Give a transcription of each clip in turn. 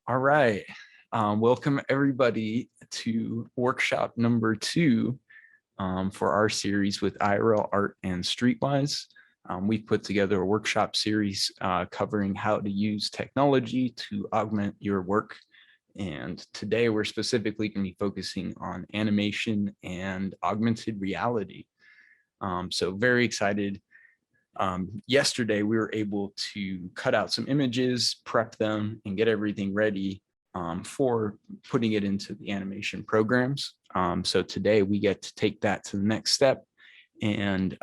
All right. Welcome everybody to workshop number 2 for our series with IRL Art and Streetwise. We've put together a workshop series covering how to use technology to augment your work. And today we're specifically going to be focusing on animation and augmented reality. So very excited. Yesterday, we were able to cut out some images, prep them, and get everything ready for putting it into the animation programs. So today we get to take that to the next step and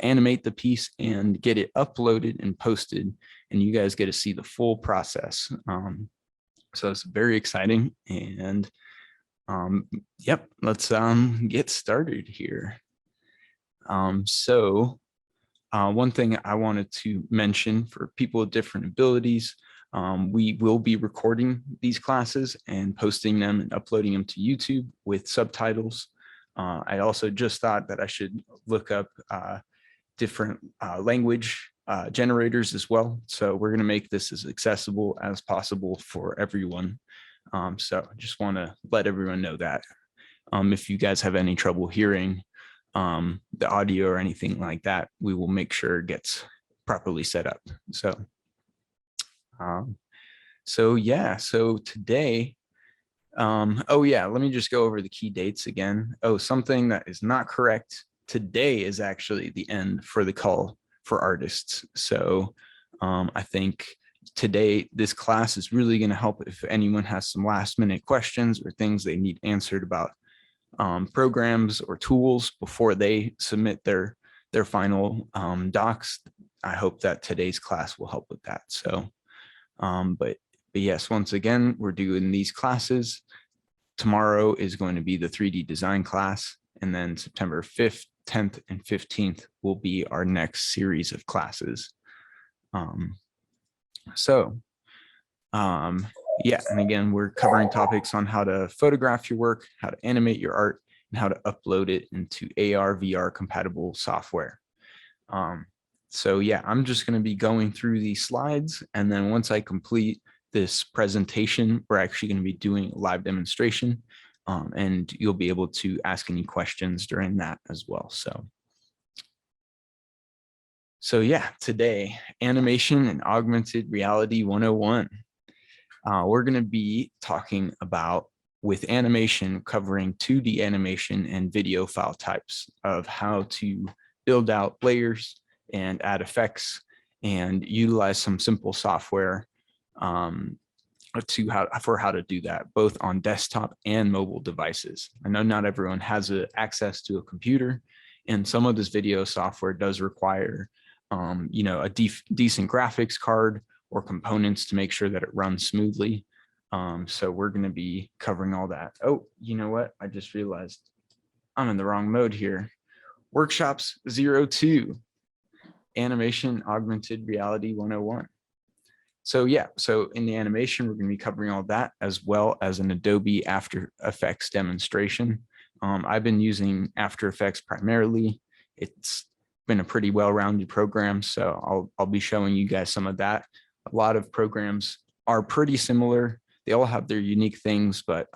animate the piece and get it uploaded and posted, and you guys get to see the full process. So it's very exciting, and yep, let's get started here. One thing I wanted to mention for people with different abilities, we will be recording these classes and posting them and uploading them to YouTube with subtitles. I also just thought that I should look up different language generators as well. So we're going to make this as accessible as possible for everyone. So I just want to let everyone know that if you guys have any trouble hearing the audio or anything like that, we will make sure it gets properly set up. So today, oh yeah, let me just go over the key dates again. Oh, something that is not correct. Today is actually the end for the call for artists. So I think today this class is really going to help if anyone has some last minute questions or things they need answered about programs or tools before they submit their final docs. I hope that today's class will help with that. So, but yes, once again, we're doing these classes. Tomorrow is going to be the 3D design class, and then September 5th, 10th, and 15th will be our next series of classes. Yeah, and again, we're covering topics on how to photograph your work, how to animate your art, and how to upload it into AR, VR compatible software. So yeah, I'm just going to be going through these slides, and then once I complete this presentation, we're actually going to be doing a live demonstration, and you'll be able to ask any questions during that as well. So yeah, today, animation and augmented reality 101. We're going to be talking about, with animation, covering 2D animation and video file types of how to build out layers and add effects and utilize some simple software for how to do that, both on desktop and mobile devices. I know not everyone has access to a computer, and some of this video software does require a decent graphics card or components to make sure that it runs smoothly. So we're going to be covering all that. Oh, you know what? I just realized I'm in the wrong mode here. Workshops 02, Animation Augmented Reality 101. So yeah, so in the animation, we're going to be covering all that, as well as an Adobe After Effects demonstration. I've been using After Effects primarily. It's been a pretty well-rounded program, so I'll be showing you guys some of that. A lot of programs are pretty similar. They all have their unique things, but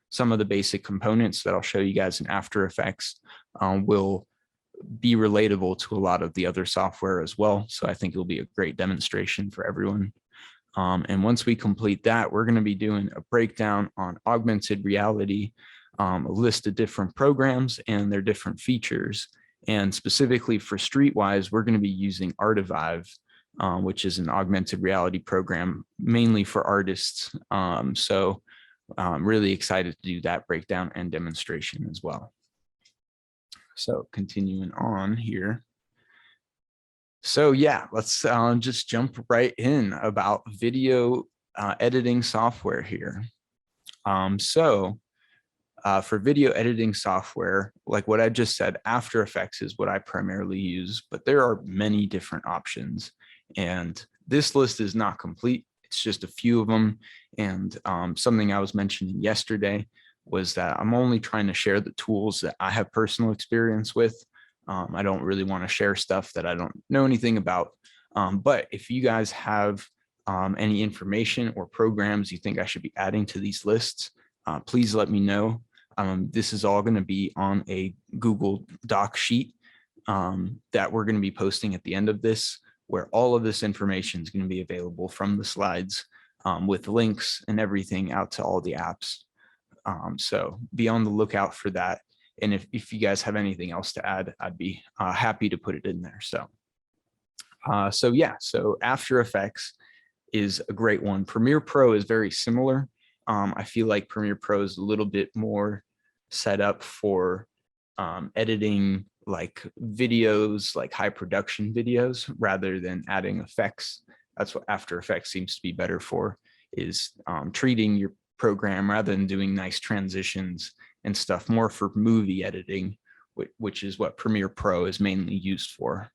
some of the basic components that I'll show you guys in After Effects will be relatable to a lot of the other software as well. So I think it'll be a great demonstration for everyone. And once we complete that, we're going to be doing a breakdown on augmented reality, a list of different programs and their different features. And specifically for Streetwise, we're going to be using Artivive, which is an augmented reality program mainly for artists. So I'm really excited to do that breakdown and demonstration as well. So continuing on here. So yeah, let's just jump right in about video editing software here. For video editing software, like what I just said, After Effects is what I primarily use, but there are many different options. And this list is not complete. It's just a few of them. And something I was mentioning yesterday was that I'm only trying to share the tools that I have personal experience with. I don't really want to share stuff that I don't know anything about. But if you guys have any information or programs you think I should be adding to these lists, please let me know. This is all going to be on a Google Doc sheet that we're going to be posting at the end of this, where all of this information is going to be available from the slides with links and everything out to all the apps. So be on the lookout for that. And if you guys have anything else to add, I'd be happy to put it in there. So yeah, so After Effects is a great one. Premiere Pro is very similar. I feel like Premiere Pro is a little bit more set up for editing like videos, like high production videos, rather than adding effects. That's what After Effects seems to be better for, is treating your program rather than doing nice transitions and stuff, more for movie editing, which is what Premiere Pro is mainly used for.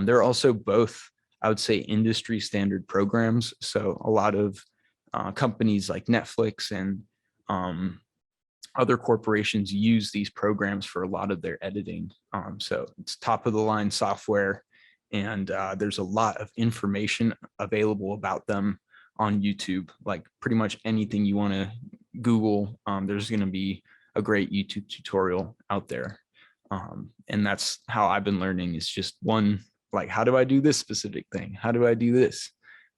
They're also both, I would say, industry standard programs. So a lot of companies like Netflix and other corporations use these programs for a lot of their editing. So it's top of the line software, and there's a lot of information available about them on YouTube. Like pretty much anything you want to Google, there's going to be a great YouTube tutorial out there. And that's how I've been learning, is just one, like, how do I do this specific thing? How do I do this?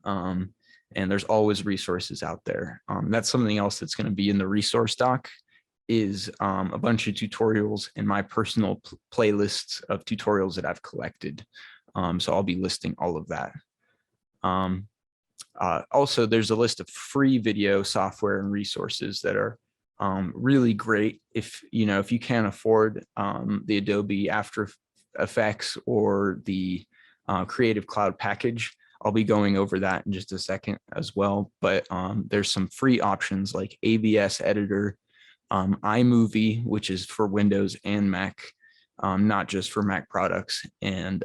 And there's always resources out there. That's something else that's going to be in the resource doc, is a bunch of tutorials in my personal playlists of tutorials that I've collected. So I'll be listing all of that. Also, there's a list of free video software and resources that are really great if you can't afford the Adobe After Effects or the Creative Cloud package. I'll be going over that in just a second as well, but there's some free options like ABS Editor, Imovie, which is for Windows and Mac, not just for Mac products, and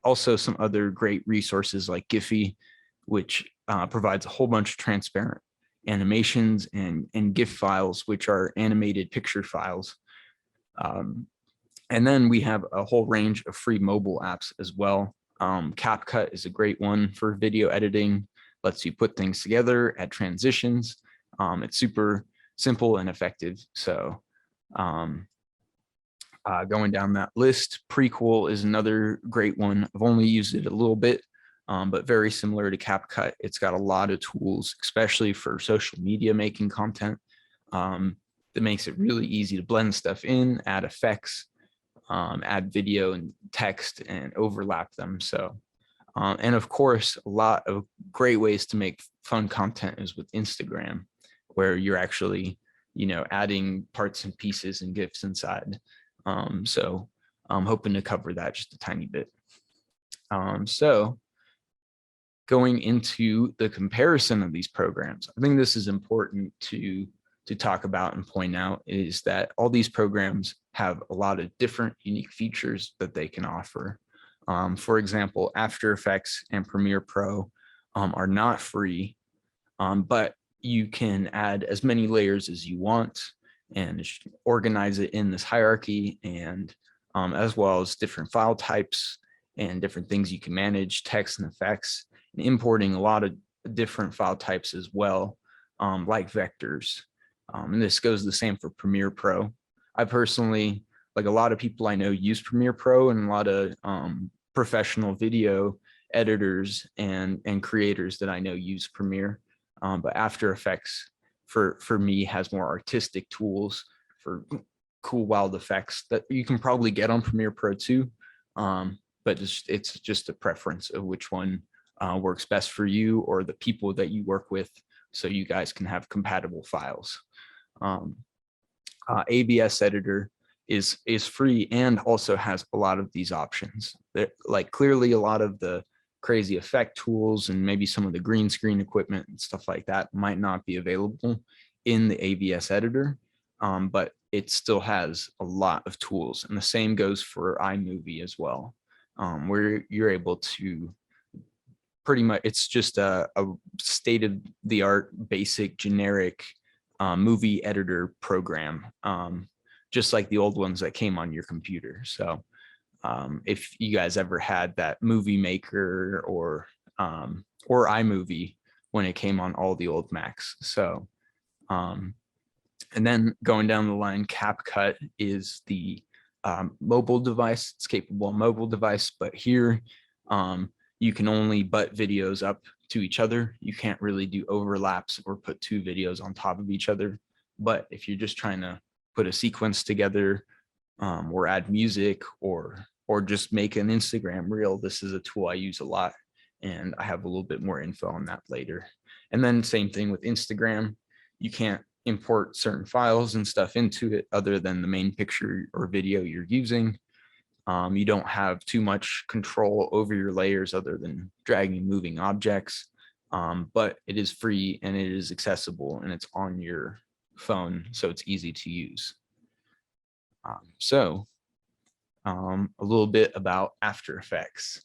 also some other great resources like Giphy, which provides a whole bunch of transparent animations and GIF files, which are animated picture files. And then we have a whole range of free mobile apps as well. CapCut is a great one for video editing, lets you put things together, add transitions. It's super simple and effective. So going down that list, Prequel is another great one. I've only used it a little bit, but very similar to CapCut. It's got a lot of tools, especially for social media making content, that makes it really easy to blend stuff in, add effects, add video and text, and overlap them. So, and of course, a lot of great ways to make fun content is with Instagram, where you're actually, adding parts and pieces and GIFs inside. So I'm hoping to cover that just a tiny bit. So going into the comparison of these programs, I think this is important to talk about and point out, is that all these programs have a lot of different unique features that they can offer. For example, After Effects and Premiere Pro are not free, but you can add as many layers as you want and organize it in this hierarchy, and as well as different file types and different things you can manage, text and effects, and importing a lot of different file types as well, like vectors. And this goes the same for Premiere Pro. I personally, like a lot of people I know, use Premiere Pro, and a lot of professional video editors and creators that I know use Premiere. But After Effects for me has more artistic tools for cool, wild effects that you can probably get on Premiere Pro too. But it's just a preference of which one works best for you or the people that you work with, so you guys can have compatible files. ABS Editor is free and also has a lot of these options. Like clearly a lot of the crazy effect tools and maybe some of the green screen equipment and stuff like that might not be available in the ABS Editor, but it still has a lot of tools. And the same goes for iMovie as well, where you're able to pretty much, it's just a state-of-the-art, basic, generic movie editor program, just like the old ones that came on your computer. So if you guys ever had that Movie Maker or or iMovie when it came on all the old Macs. So, and then going down the line, CapCut is the mobile device. It's capable mobile device, but here you can only butt videos up to each other. You can't really do overlaps or put two videos on top of each other. But if you're just trying to put a sequence together, or add music, or just make an Instagram reel, this is a tool I use a lot, and I have a little bit more info on that later. And then same thing with Instagram. You can't import certain files and stuff into it other than the main picture or video you're using. You don't have too much control over your layers other than dragging moving objects, but it is free and it is accessible and it's on your phone, so it's easy to use. A little bit about After Effects.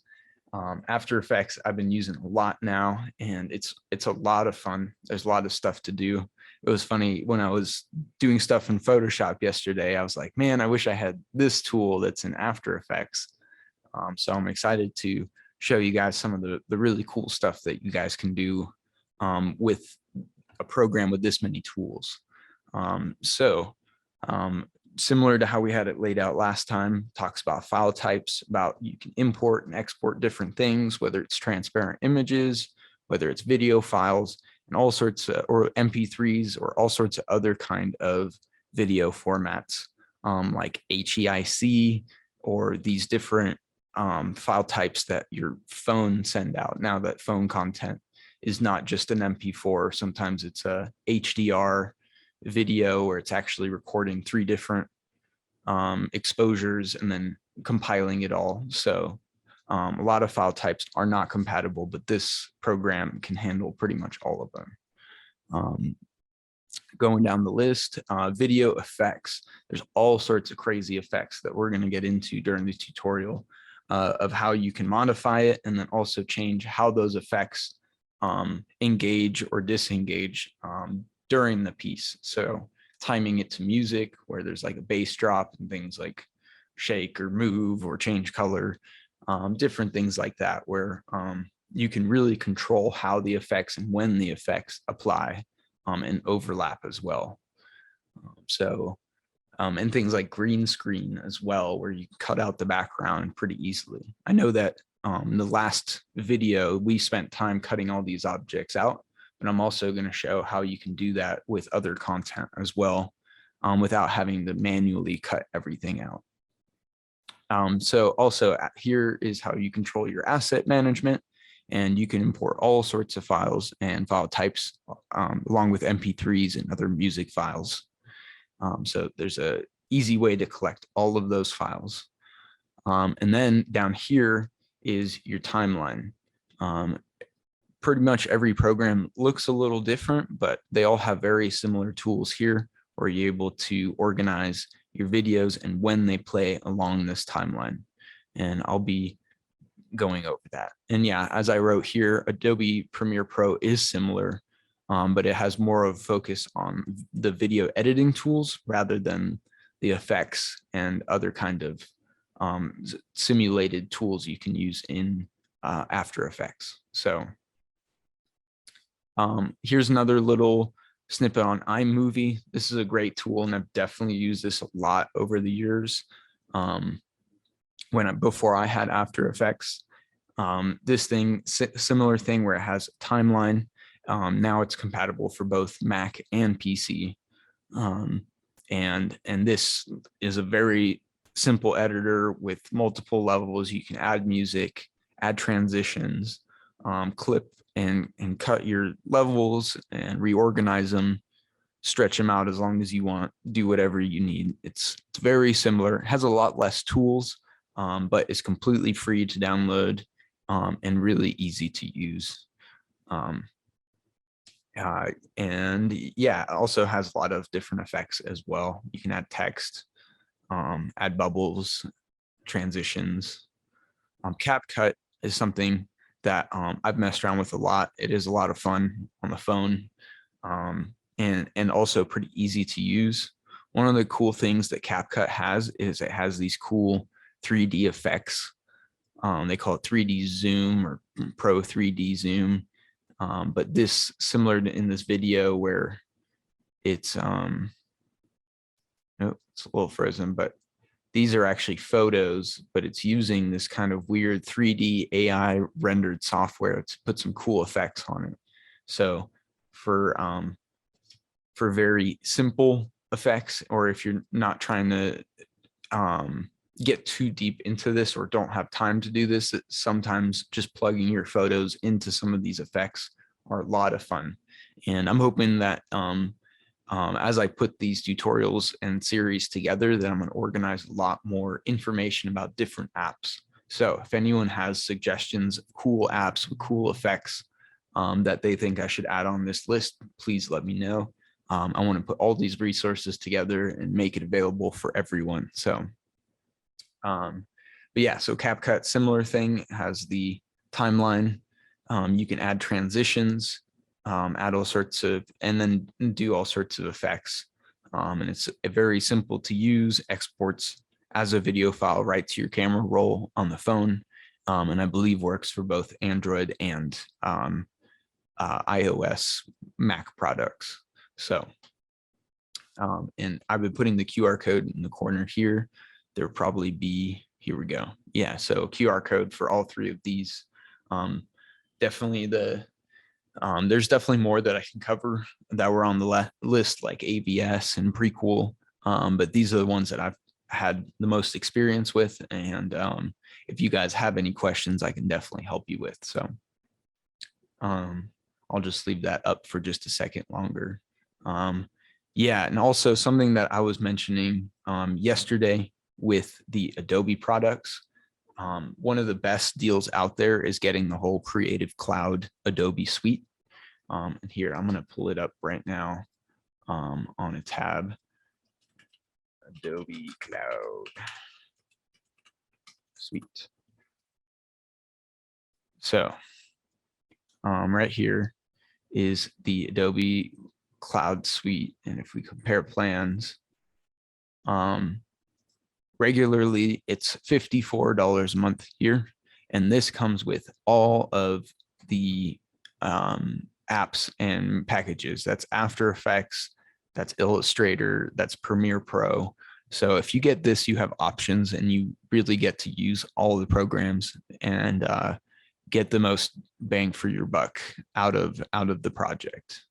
After Effects I've been using a lot now, and it's a lot of fun. There's a lot of stuff to do. It was funny when I was doing stuff in Photoshop yesterday, I was like, man, I wish I had this tool that's in After Effects. So I'm excited to show you guys some of the really cool stuff that you guys can do with a program with this many tools. Similar to how we had it laid out last time, talks about file types, about you can import and export different things, whether it's transparent images, whether it's video files, and all sorts of, or MP3s, or all sorts of other kind of video formats, like HEIC, or these different file types that your phone send out. Now that phone content is not just an MP4, sometimes it's a HDR video where it's actually recording 3 different exposures and then compiling it all. So a lot of file types are not compatible, but this program can handle pretty much all of them. Going down the list, video effects. There's all sorts of crazy effects that we're going to get into during the tutorial of how you can modify it, and then also change how those effects engage or disengage during the piece. So timing it to music, where there's like a bass drop and things like shake or move or change color, different things like that, where you can really control how the effects and when the effects apply and overlap as well. And things like green screen as well, where you can cut out the background pretty easily. I know that in the last video, we spent time cutting all these objects out, but I'm also going to show how you can do that with other content as well, without having to manually cut everything out. So also here is how you control your asset management, and you can import all sorts of files and file types along with MP3s and other music files. So there's a easy way to collect all of those files. And then down here is your timeline. Pretty much every program looks a little different, but they all have very similar tools here where you're able to organize your videos and when they play along this timeline. And I'll be going over that. And yeah, as I wrote here, Adobe Premiere Pro is similar, but it has more of a focus on the video editing tools rather than the effects and other kind of simulated tools you can use in After Effects. So here's another little snippet on iMovie. This is a great tool, and I've definitely used this a lot over the years. Before I had After Effects, this thing, similar thing where it has a timeline. Now it's compatible for both Mac and PC. And this is a very simple editor with multiple levels. You can add music, add transitions, clip and cut your levels and reorganize them, stretch them out as long as you want, do whatever you need. It's very similar. It has a lot less tools, but it's completely free to download and really easy to use. And yeah, it also has a lot of different effects as well. You can add text, add bubbles, transitions. CapCut is something that I've messed around with a lot. It is a lot of fun on the phone, and also pretty easy to use. One of the cool things that CapCut has is it has these cool 3D effects. They call it 3D zoom or Pro 3D zoom. But this, similar to in this video where it's, oh, it's a little frozen, but these are actually photos, but it's using this kind of weird 3D AI rendered software to put some cool effects on it. So for very simple effects, or if you're not trying to get too deep into this or don't have time to do this, sometimes just plugging your photos into some of these effects are a lot of fun. And I'm hoping that as I put these tutorials and series together, that I'm going to organize a lot more information about different apps. So if anyone has suggestions of cool apps with cool effects that they think I should add on this list, please let me know. I want to put all these resources together and make it available for everyone. So, but yeah, so CapCut, similar thing, has the timeline. You can add transitions, add all sorts of, and then do all sorts of effects. And it's very simple to use, exports as a video file right to your camera roll on the phone. And I believe works for both Android and iOS Mac products. So, and I've been putting the QR code in the corner here. There'll probably be, here we go. Yeah, so QR code for all three of these. Definitely there's definitely more that I can cover that were on the list, like ABS and Prequel. But these are the ones that I've had the most experience with. And if you guys have any questions, I can definitely help you with. So I'll just leave that up for just a second longer. Yeah, and also something that I was mentioning yesterday with the Adobe products. One of the best deals out there is getting the whole Creative Cloud Adobe suite. And here, I'm going to pull it up right now on a tab. Adobe Cloud Suite. So right here is the Adobe Cloud Suite. And if we compare plans, regularly it's $54 a month here. And this comes with all of the apps and packages. That's After Effects, that's Illustrator, that's Premiere Pro. So if you get this, you have options and you really get to use all the programs and get the most bang for your buck out of the project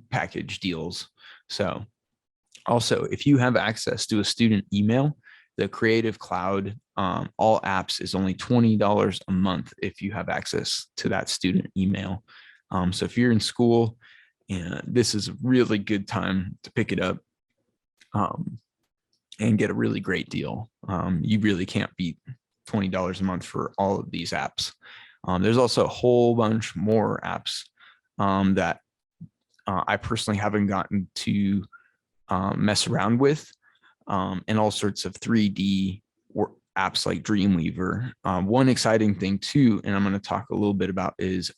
package deals. So also, if you have access to a student email, the Creative Cloud all apps is only $20 a month if you have access to that student email. So if you're in school, and this is a really good time to pick it up and get a really great deal. You really can't beat $20 a month for all of these apps. There's also a whole bunch more apps that I personally haven't gotten to mess around with, and all sorts of 3D apps like Dreamweaver. One exciting thing too, and I'm going to talk a little bit about, is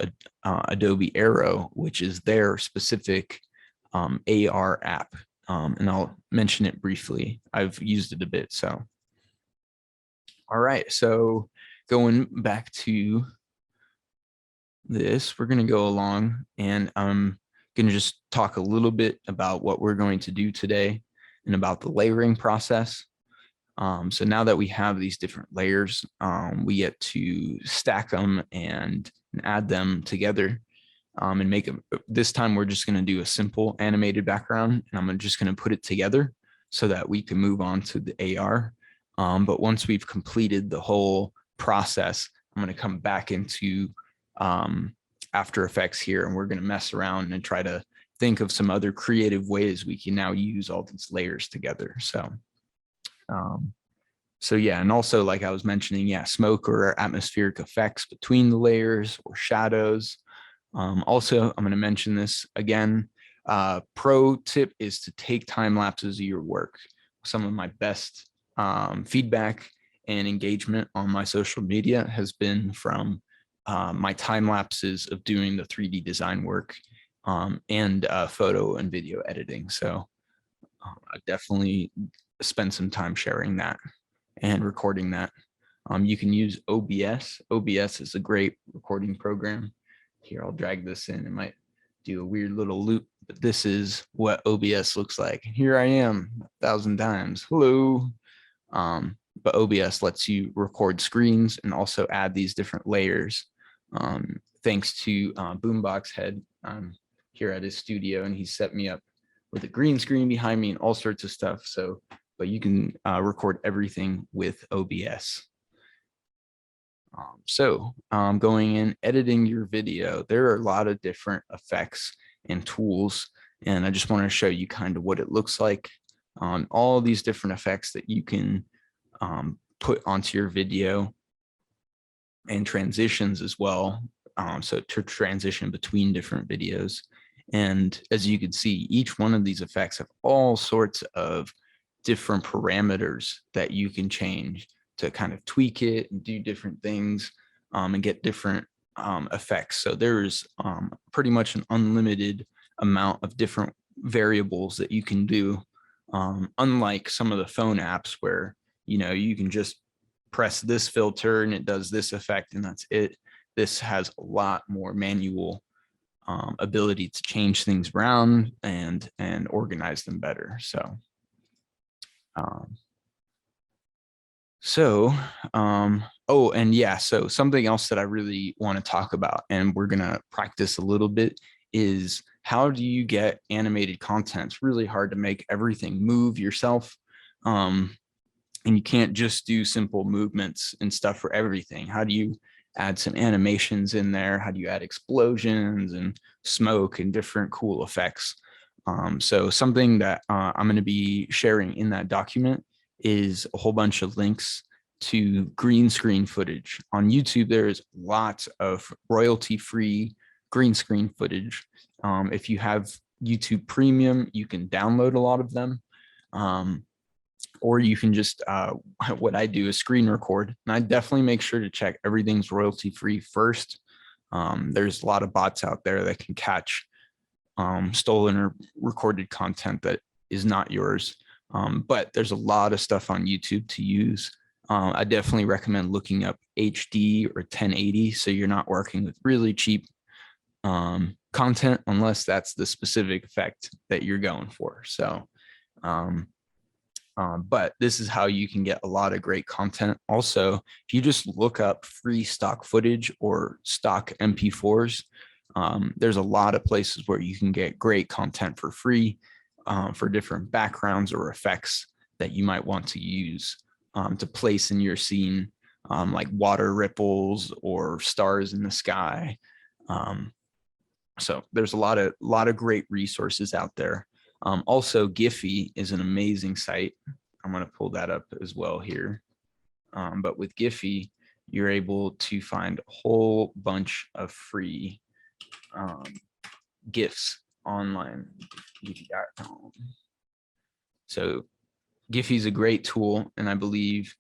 Adobe Arrow, which is their specific AR app. And I'll mention it briefly. I've used it a bit. So, all right. So going back to this, we're going to go along and I'm going to just talk a little bit about what we're going to do today and about the layering process. So now that we have these different layers, we get to stack them and add them together and make them. This time we're just going to do a simple animated background, and I'm just going to put it together so that we can move on to the AR. But once we've completed the whole process, I'm going to come back into After Effects here, and we're going to mess around and try to think of some other creative ways we can now use all these layers together. So yeah, and also like I was mentioning, yeah, smoke or atmospheric effects between the layers or shadows. Also, I'm going to mention this again. Pro tip is to take time lapses of your work. Some of my best feedback and engagement on my social media has been from my time lapses of doing the 3D design work and photo and video editing. So I definitely spend some time sharing that and recording that. You can use OBS. OBS is a great recording program. Here, I'll drag this in. It might do a weird little loop, but this is what OBS looks like. Here I am 1,000 times. Hello. But OBS lets you record screens and also add these different layers. Thanks to Boombox Head here at his studio, and he set me up with a green screen behind me and all sorts of stuff. So, but you can record everything with OBS. Going in, editing your video, there are a lot of different effects and tools, and I just want to show you kind of what it looks like on all these different effects that you can put onto your video, and transitions as well. So to transition between different videos. And as you can see, each one of these effects have all sorts of different parameters that you can change to kind of tweak it and do different things and get different effects. So there's pretty much an unlimited amount of different variables that you can do, unlike some of the phone apps where, you know, you can just press this filter and it does this effect and that's it. This has a lot more manual ability to change things around and organize them better. Oh, and yeah, so something else that I really want to talk about, and we're gonna practice a little bit, is how do you get animated content? It's really hard to make everything move yourself. And you can't just do simple movements and stuff for everything. How do you add some animations in there? How do you add explosions and smoke and different cool effects? So something that I'm going to be sharing in that document is a whole bunch of links to green screen footage. On YouTube, there's lots of royalty-free green screen footage. If you have YouTube Premium, you can download a lot of them. Or you can just, what I do is screen record. And I definitely make sure to check everything's royalty free first. There's a lot of bots out there that can catch stolen or recorded content that is not yours. But there's a lot of stuff on YouTube to use. I definitely recommend looking up HD or 1080 so you're not working with really cheap content unless that's the specific effect that you're going for. So, but this is how you can get a lot of great content. Also, if you just look up free stock footage or stock MP4s, there's a lot of places where you can get great content for free for different backgrounds or effects that you might want to use to place in your scene, like water ripples or stars in the sky. So there's a lot of great resources out there. Also, Giphy is an amazing site. I'm going to pull that up as well here. But with Giphy, you're able to find a whole bunch of free GIFs online. So Giphy is a great tool, and I believe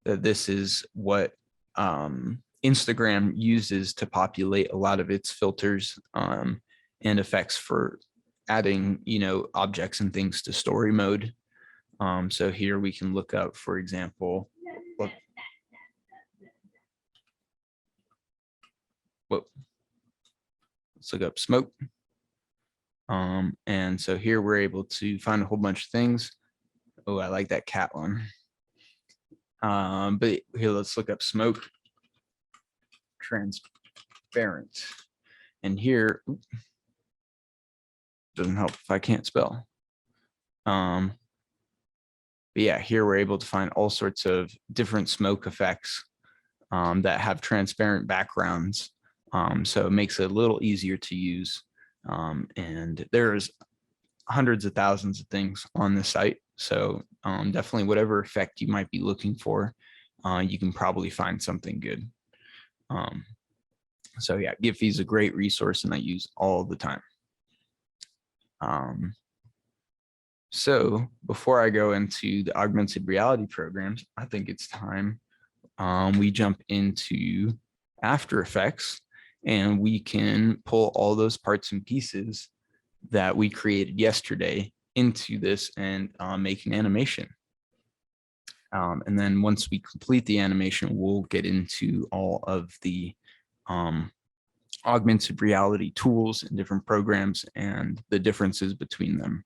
that this is what Instagram uses to populate a lot of its filters and effects for adding, you know, objects and things to story mode. So here we can look up, for example, let's look up smoke. And so here we're able to find a whole bunch of things. Oh, I like that cat one. But here, let's look up smoke transparent. And here, doesn't help if I can't spell. But yeah, here we're able to find all sorts of different smoke effects that have transparent backgrounds. So it makes it a little easier to use. And there's hundreds of thousands of things on the site. So definitely whatever effect you might be looking for, you can probably find something good. So yeah, Giphy is a great resource and I use all the time. So before I go into the augmented reality programs, I think it's time we jump into After Effects and we can pull all those parts and pieces that we created yesterday into this and make an animation. And then once we complete the animation, we'll get into all of the augmented reality tools and different programs and the differences between them,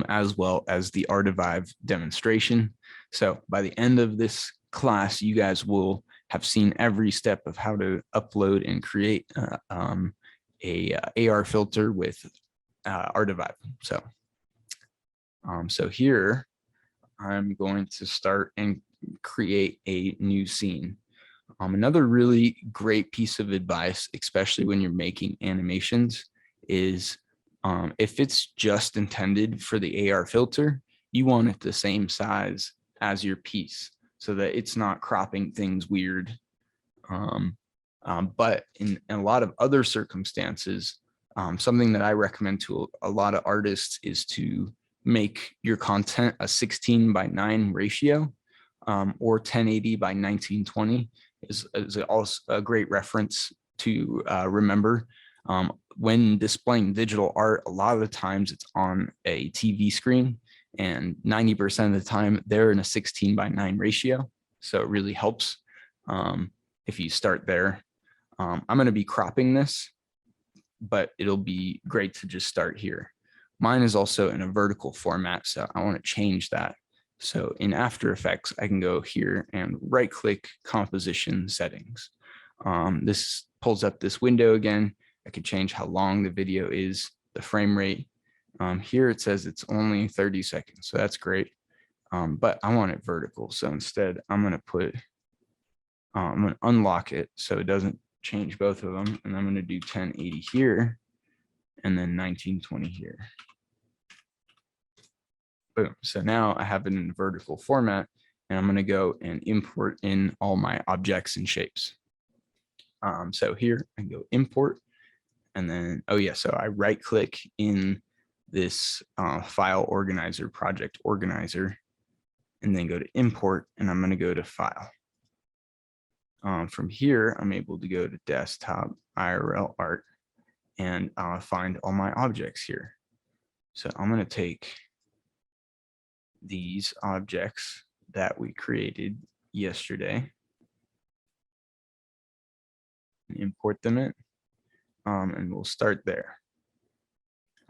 as well as the Artivive demonstration. So by the end of this class, you guys will have seen every step of how to upload and create a AR filter with Artivive. So here I'm going to start and create a new scene. Another really great piece of advice, especially when you're making animations, is if it's just intended for the AR filter, you want it the same size as your piece so that it's not cropping things weird. But in a lot of other circumstances, something that I recommend to a lot of artists is to make your content a 16:9 ratio, or 1080 by 1920 is also a great reference to remember. When displaying digital art, a lot of the times it's on a TV screen, and 90% of the time they're in a 16:9 ratio. So it really helps if you start there. I'm going to be cropping this, but it'll be great to just start here. Mine is also in a vertical format, so I want to change that. So in After Effects, I can go here and right click composition settings. This pulls up this window again. I can change how long the video is, the frame rate. Here it says it's only 30 seconds, so that's great. But I want it vertical. So instead I'm going to unlock it so it doesn't change both of them. And I'm going to do 1080 here and then 1920 here. Boom. So now I have it in vertical format, and I'm going to go and import in all my objects and shapes. So here I go import, and then, oh yeah, so I right click in this file organizer, project organizer, and then go to import, and I'm going to go to file. From here, I'm able to go to desktop, IRL art, and find all my objects here. So I'm going to take these objects that we created yesterday and import them in, and we'll start there.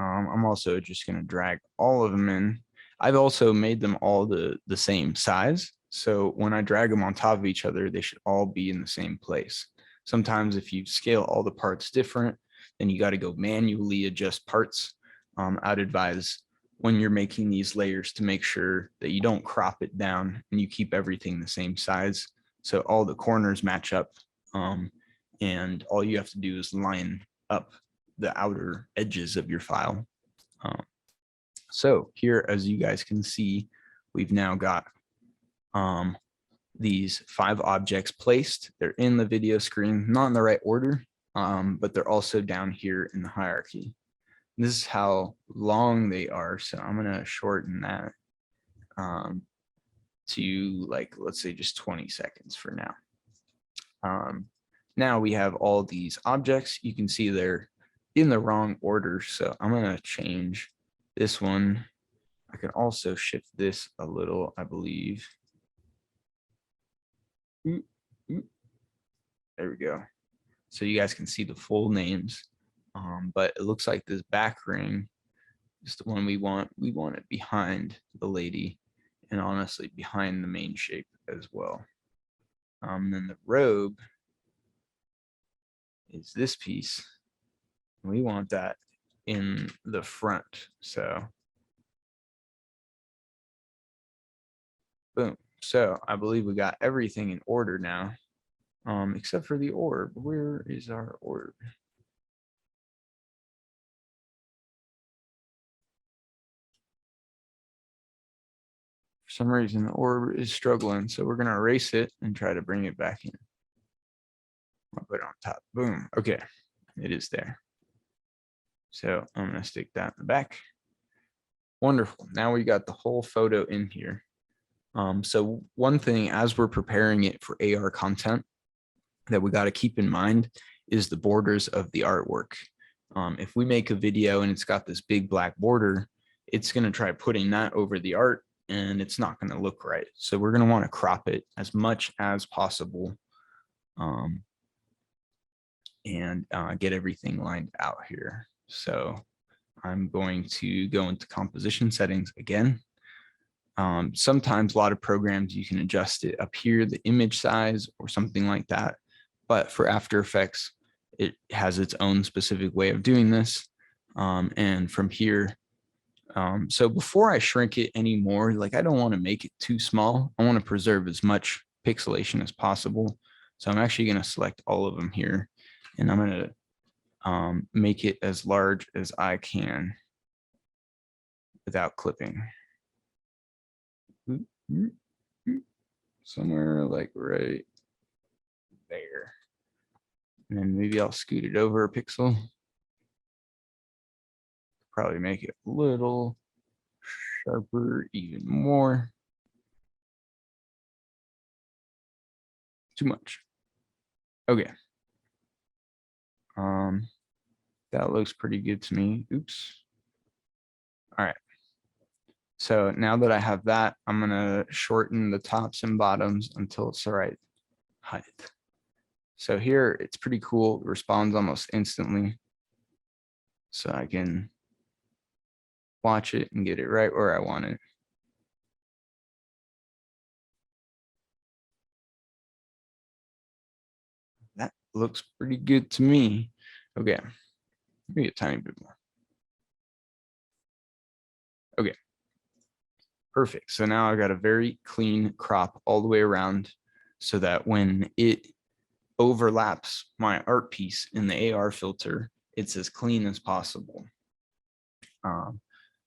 I'm also just going to drag all of them in. I've also made them all the same size, so when I drag them on top of each other, they should all be in the same place. Sometimes if you scale all the parts different, then you got to go manually adjust parts. I'd advise when you're making these layers to make sure that you don't crop it down and you keep everything the same size, so all the corners match up, and all you have to do is line up the outer edges of your file. So here, as you guys can see, we've now got these 5 objects placed. They're in the video screen, not in the right order, but they're also down here in the hierarchy. This is how long they are, so I'm going to shorten that to, like, let's say just 20 seconds for now. Now we have all these objects. You can see they're in the wrong order, so I'm going to change this one. I can also shift this a little, I believe. There we go. So you guys can see the full names. But it looks like this back ring is the one we want. We want it behind the lady, and honestly behind the main shape as well. Then the robe is this piece. We want that in the front. So boom. So I believe we got everything in order now, except for the orb. Where is our orb? For some reason, the orb is struggling, so we're going to erase it and try to bring it back in. I'll put it on top. Boom. Okay, it is there. So I'm going to stick that in the back. Wonderful. Now we got the whole photo in here. So one thing, as we're preparing it for AR content, that we got to keep in mind is the borders of the artwork. If we make a video and it's got this big black border, it's going to try putting that over the art, and it's not going to look right. So we're going to want to crop it as much as possible, and get everything lined out here. So I'm going to go into composition settings again. Sometimes a lot of programs you can adjust it up here, the image size or something like that. But for After Effects, it has its own specific way of doing this. And from here, so before I shrink it anymore, like I don't want to make it too small. I want to preserve as much pixelation as possible. So I'm actually going to select all of them here, and I'm going to make it as large as I can without clipping. Somewhere like right there. And then maybe I'll scoot it over a pixel. Probably make it a little sharper, even more. Too much. Okay. That looks pretty good to me. Oops. All right. So now that I have that, I'm gonna shorten the tops and bottoms until it's the right height. So here it's pretty cool. It responds almost instantly. So I can watch it and get it right where I want it. That looks pretty good to me. Okay, maybe a tiny bit more. Okay, perfect. So now I've got a very clean crop all the way around so that when it overlaps my art piece in the AR filter, it's as clean as possible.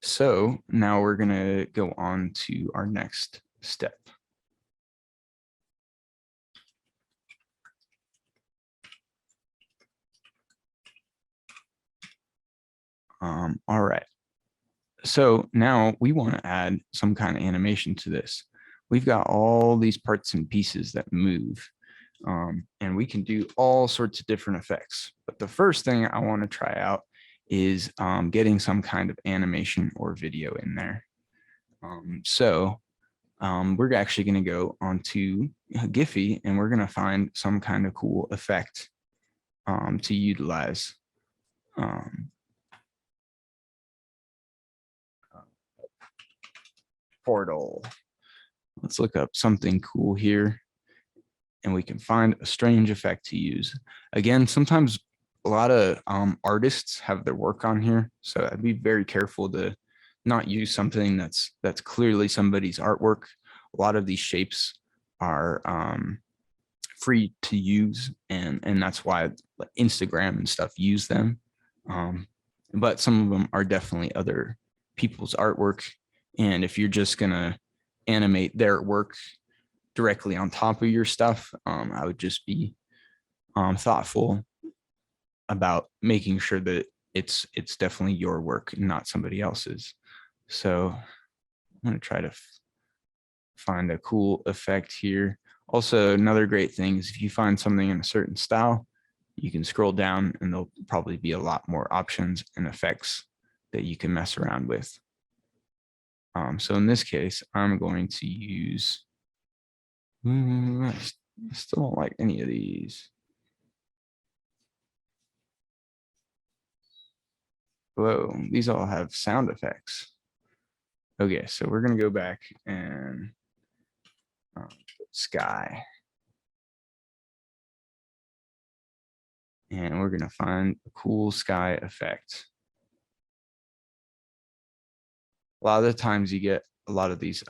So now we're gonna go on to our next step. All right. So now we want to add some kind of animation to this. We've got all these parts and pieces that move, and we can do all sorts of different effects. But the first thing I want to try out is getting some kind of animation or video in there. We're actually going to go onto Giphy, and we're going to find some kind of cool effect to utilize. Portal. Let's look up something cool here, and we can find a strange effect to use. Again, sometimes a lot of artists have their work on here, so I'd be very careful to not use something that's clearly somebody's artwork. A lot of these shapes are free to use, and that's why Instagram and stuff use them. But some of them are definitely other people's artwork, and if you're just gonna animate their work directly on top of your stuff, I would just be thoughtful about making sure that it's definitely your work, not somebody else's. So I'm going to try to find a cool effect here. Also, another great thing is if you find something in a certain style, you can scroll down and there'll probably be a lot more options and effects that you can mess around with. So in this case, I'm going to use, I still don't like any of these. Whoa, these all have sound effects. Okay, so we're gonna go back and sky. And we're gonna find a cool sky effect. A lot of the times you get a lot of these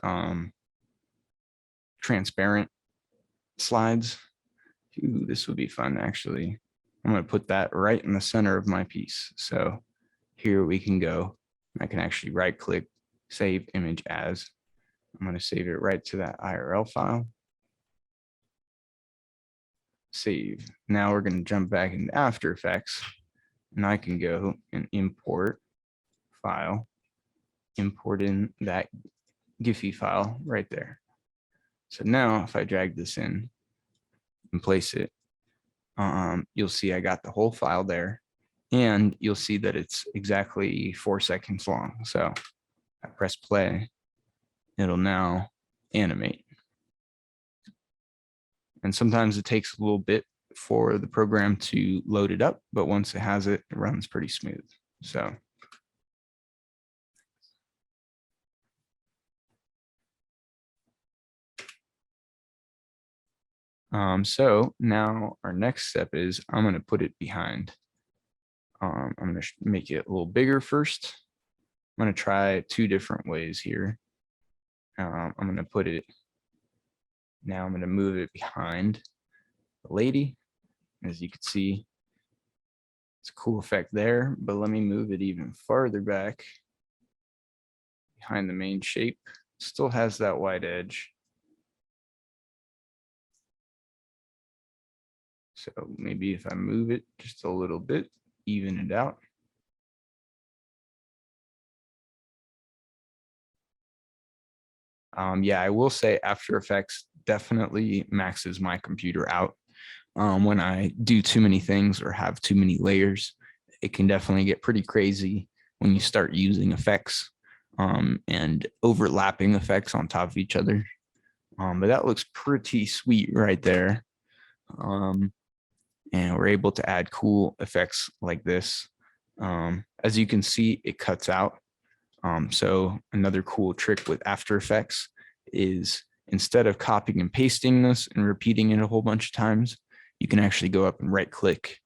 transparent slides. Ooh, this would be fun, actually. I'm gonna put that right in the center of my piece. So here we can go. I can actually right click, save image as. I'm gonna save it right to that IRL file. Save. Now we're gonna jump back into After Effects, and I can go and import file, import in that Giphy file right there. So now if I drag this in and place it, you'll see I got the whole file there, and you'll see that it's exactly 4 seconds long. So I press play, it'll now animate. And sometimes it takes a little bit for the program to load it up, but once it has it, it runs pretty smooth. So so now our next step is I'm going to put it behind. I'm going to make it a little bigger first. I'm going to try 2 different ways here. I'm going to put it, now I'm going to move it behind the lady. As you can see, it's a cool effect there, but let me move it even farther back behind the main shape. Still has that white edge. So maybe if I move it just a little bit, even it out. Yeah, I will say After Effects definitely maxes my computer out. When I do too many things or have too many layers, it can definitely get pretty crazy when you start using effects and overlapping effects on top of each other. But that looks pretty sweet right there. And we're able to add cool effects like this. As you can see, it cuts out. So another cool trick with After Effects is instead of copying and pasting this and repeating it a whole bunch of times, you can actually go up and right click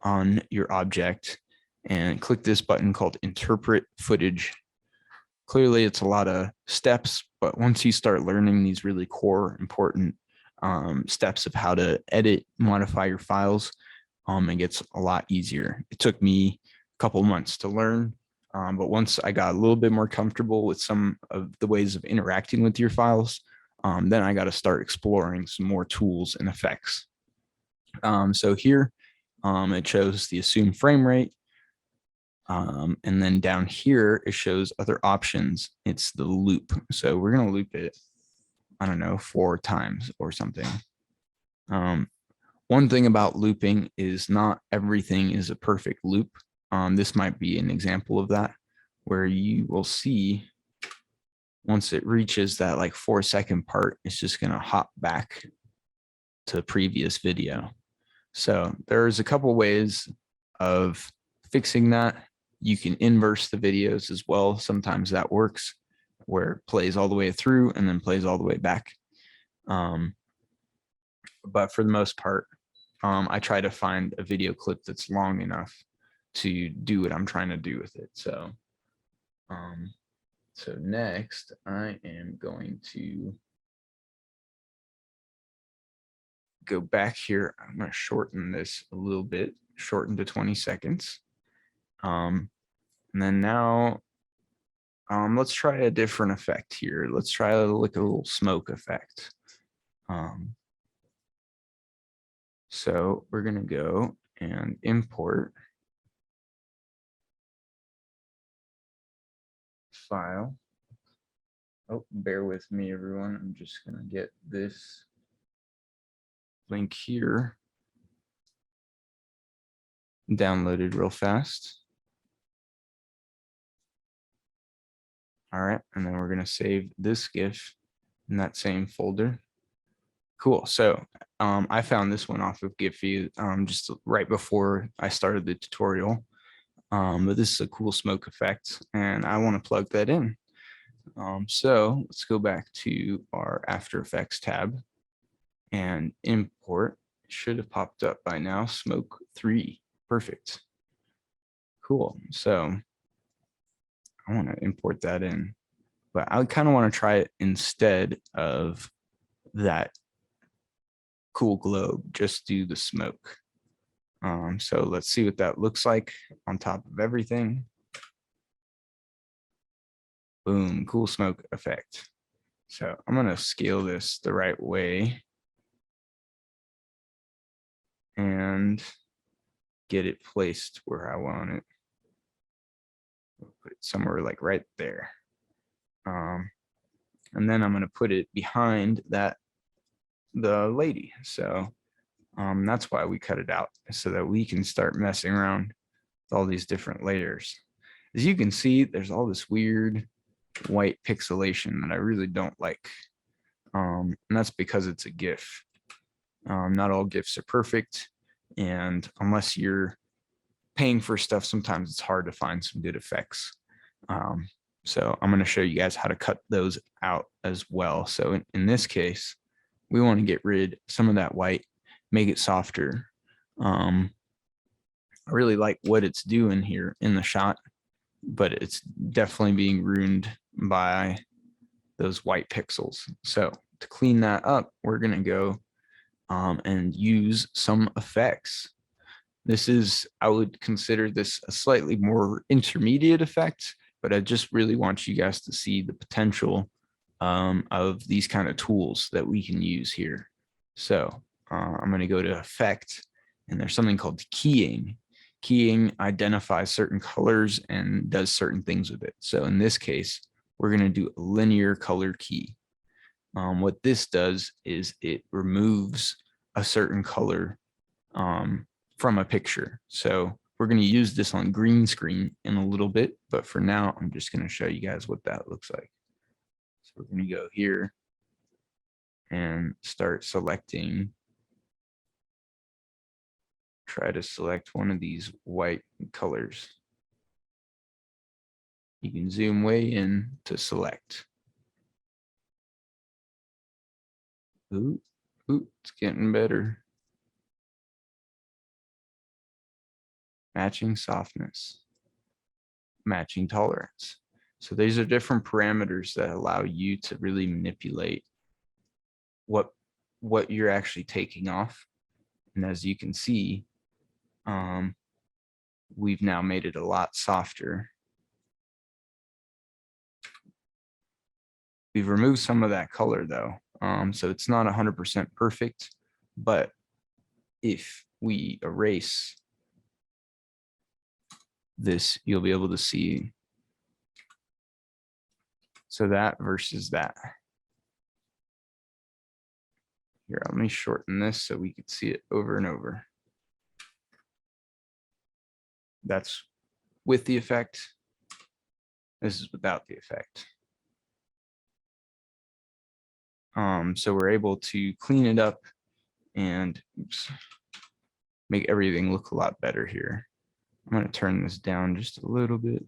on your object and click this button called Interpret Footage. Clearly, it's a lot of steps, but once you start learning these really core important steps of how to edit, modify your files, it gets a lot easier. It took me a couple months to learn, but once I got a little bit more comfortable with some of the ways of interacting with your files, then I got to start exploring some more tools and effects. So here, it shows the assumed frame rate. And then down here, it shows other options. It's the loop. So we're going to loop it, I don't know, 4 times or something. One thing about looping is not everything is a perfect loop. This might be an example of that, where you will see once it reaches that like 4-second part, it's just going to hop back to the previous video. So there's a couple ways of fixing that. You can inverse the videos as well. Sometimes that works, where it plays all the way through and then plays all the way back. But for the most part, I try to find a video clip that's long enough to do what I'm trying to do with it. So, so next I am going to go back here. I'm going to shorten this a little bit, shorten to 20 seconds. And then now, let's try a different effect here. Let's try like a little smoke effect. So we're going to go and import file. Oh, bear with me, everyone. I'm just going to get this link here downloaded real fast. All right, and then we're going to save this GIF in that same folder. Cool. So I found this one off of Giphy just right before I started the tutorial. But this is a cool smoke effect, and I want to plug that in. So let's go back to our After Effects tab and import. It should have popped up by now. Smoke 3. Perfect. Cool. So I want to import that in, but I kind of want to try it instead of that cool globe. Just do the smoke. So let's see what that looks like on top of everything. Boom, cool smoke effect. So I'm going to scale this the right way and get it placed where I want it. Put it somewhere like right there. And then I'm going to put it behind that, the lady. So that's why we cut it out, so that we can start messing around with all these different layers. As you can see, there's all this weird white pixelation that I really don't like. And that's because it's a GIF. Not all GIFs are perfect. And unless you're paying for stuff, sometimes it's hard to find some good effects. So I'm going to show you guys how to cut those out as well. So in this case, we want to get rid some of that white, make it softer. I really like what it's doing here in the shot, but it's definitely being ruined by those white pixels. So to clean that up, we're going to go and use some effects. This is, I would consider this a slightly more intermediate effect, but I just really want you guys to see the potential of these kind of tools that we can use here. So I'm going to go to effect, and there's something called keying. Keying identifies certain colors and does certain things with it. So in this case, we're going to do a linear color key. What this does is it removes a certain color from a picture. So we're going to use this on green screen in a little bit, but for now, I'm just going to show you guys what that looks like. So we're going to go here and start selecting. Try to select one of these white colors. You can zoom way in to select. Ooh, it's getting better. Matching softness, matching tolerance. So these are different parameters that allow you to really manipulate what you're actually taking off. And as you can see, we've now made it a lot softer. We've removed some of that color though. So it's not 100% perfect, but if we erase this, you'll be able to see. So that versus that. Here, let me shorten this so we could see it over and over. That's with the effect. This is without the effect. So we're able to clean it up and make everything look a lot better here. I'm going to turn this down just a little bit.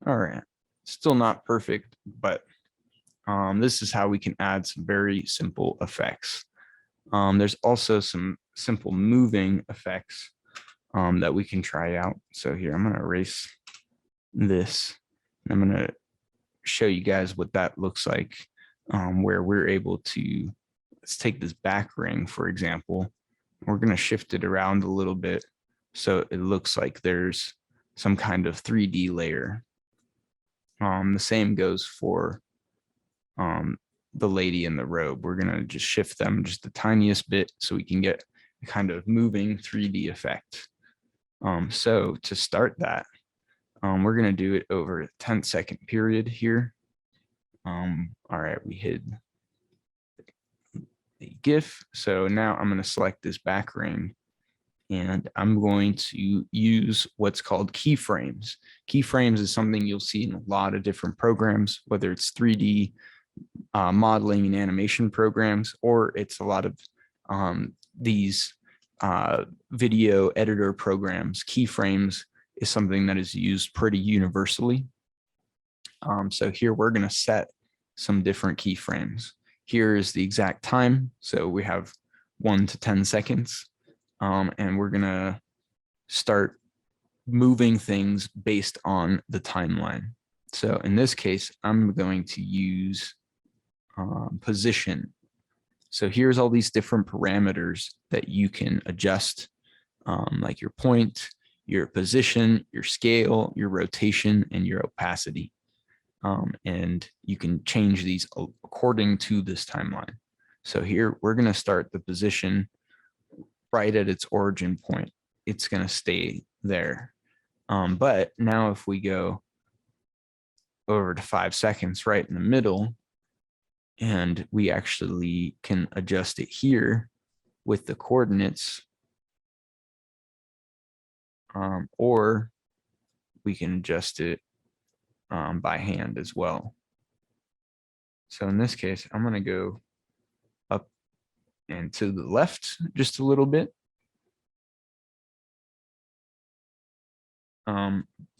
All right, still not perfect, but this is how we can add some very simple effects. There's also some simple moving effects that we can try out. So here, I'm going to erase this. I'm going to show you guys what that looks like, where we're able to, let's take this back ring, for example. We're going to shift it around a little bit so it looks like there's some kind of 3D layer. The same goes for the lady in the robe. We're going to just shift them just the tiniest bit so we can get a kind of moving 3D effect. So to start that, we're going to do it over a 10-second period here. All right, we hid the GIF. So now I'm going to select this back ring and I'm going to use what's called keyframes. Keyframes is something you'll see in a lot of different programs, whether it's 3D modeling and animation programs, or it's a lot of these video editor programs. Keyframes is something that is used pretty universally. So here we're going to set some different keyframes. Here is the exact time. So we have 1 to 10 seconds. And we're going to start moving things based on the timeline. So in this case, I'm going to use position. So here's all these different parameters that you can adjust, like your point, your position, your scale, your rotation, and your opacity. And you can change these according to this timeline. So here we're going to start the position right at its origin point. It's going to stay there. But now if we go over to 5 seconds right in the middle, and we actually can adjust it here with the coordinates, or we can adjust it by hand as well. So in this case, I'm going to go up and to the left just a little bit.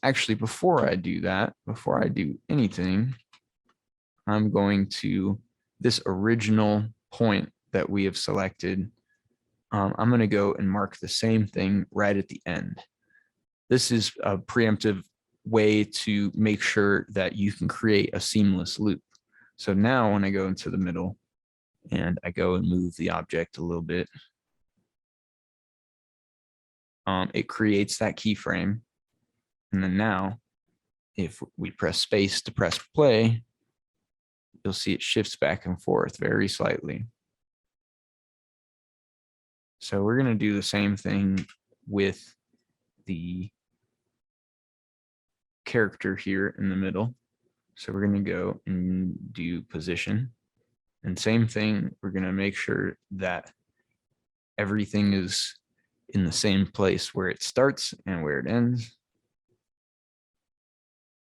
Actually, before I do that, before I do anything, I'm going to this original point that we have selected. I'm going to go and mark the same thing right at the end. This is a preemptive way to make sure that you can create a seamless loop. So now when I go into the middle and I go and move the object a little bit, it creates that keyframe. And then now, if we press space to press play, you'll see it shifts back and forth very slightly. So we're going to do the same thing with the character here in the middle. So we're going to go and do position. And same thing, we're going to make sure that everything is in the same place where it starts and where it ends.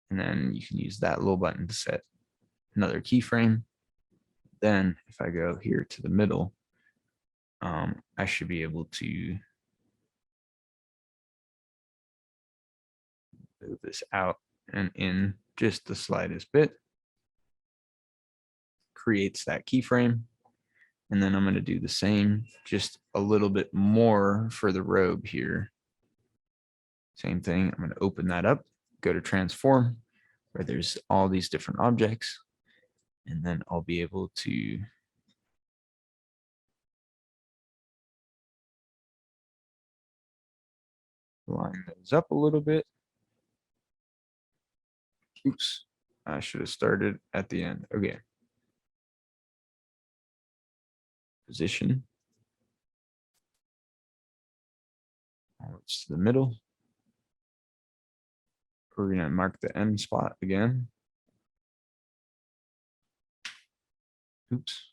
And then you can use that little button to set another keyframe. Then if I go here to the middle, I should be able to move this out and in just the slightest bit. Creates that keyframe. And then I'm going to do the same, just a little bit more for the robe here. Same thing, I'm going to open that up, go to transform, where there's all these different objects. And then I'll be able to line those up a little bit. Oops, I should have started at the end. Okay. Position. It's to the middle. We're going to mark the end spot again. Oops.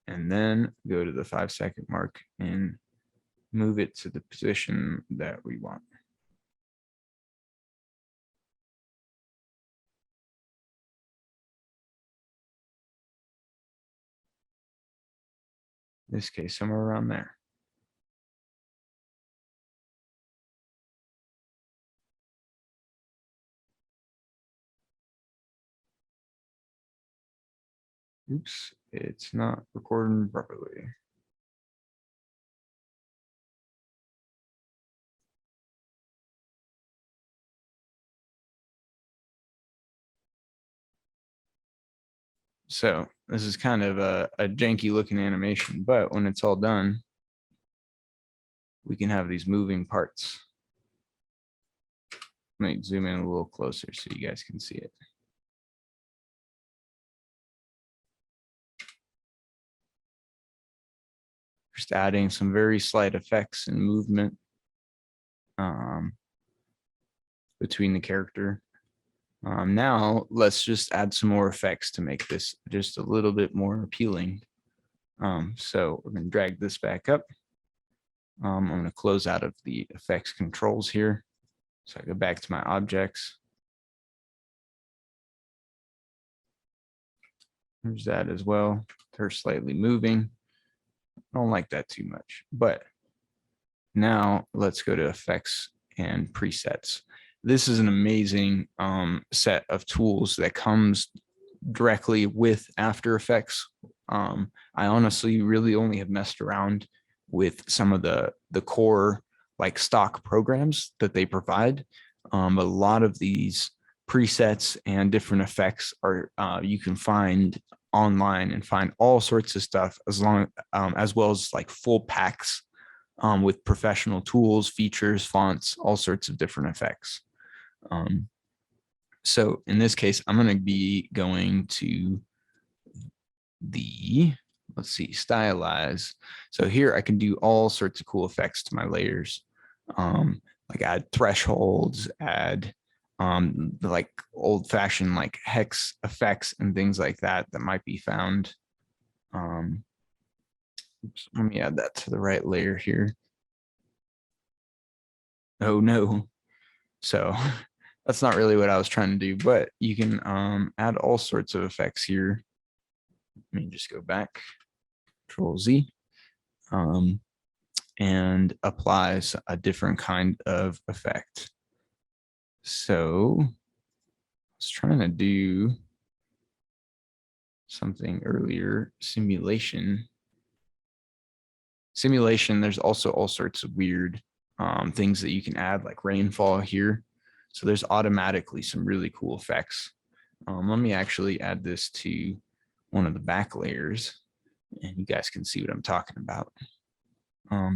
And then go to the 5-second mark and move it to the position that we want. In this case, somewhere around there. Oops, it's not recording properly. So this is kind of a janky looking animation, but when it's all done, we can have these moving parts. Let me zoom in a little closer so you guys can see it. Just adding some very slight effects and movement between the character. Now let's just add some more effects to make this just a little bit more appealing. So we're going to drag this back up. I'm going to close out of the effects controls here. So I go back to my objects. There's that as well. They're slightly moving. I don't like that too much, but now let's go to effects and presets. This is an amazing set of tools that comes directly with After Effects. I honestly really only have messed around with some of the core like stock programs that they provide. A lot of these presets and different effects are you can find online and find all sorts of stuff as well as like full packs with professional tools, features, fonts, all sorts of different effects. So in this case, I'm going to be going to the, let's see, Stylize. So here I can do all sorts of cool effects to my layers, like add thresholds, add like old fashioned like hex effects and things like that that might be found Oops, let me add that to the right layer here. Oh no. So that's not really what I was trying to do, but you can add all sorts of effects here. Let me just go back, Control Z, and applies a different kind of effect. So I was trying to do something earlier, simulation. Simulation, there's also all sorts of weird things that you can add, like rainfall here. So there's automatically some really cool effects. Let me actually add this to one of the back layers, and you guys can see what I'm talking about.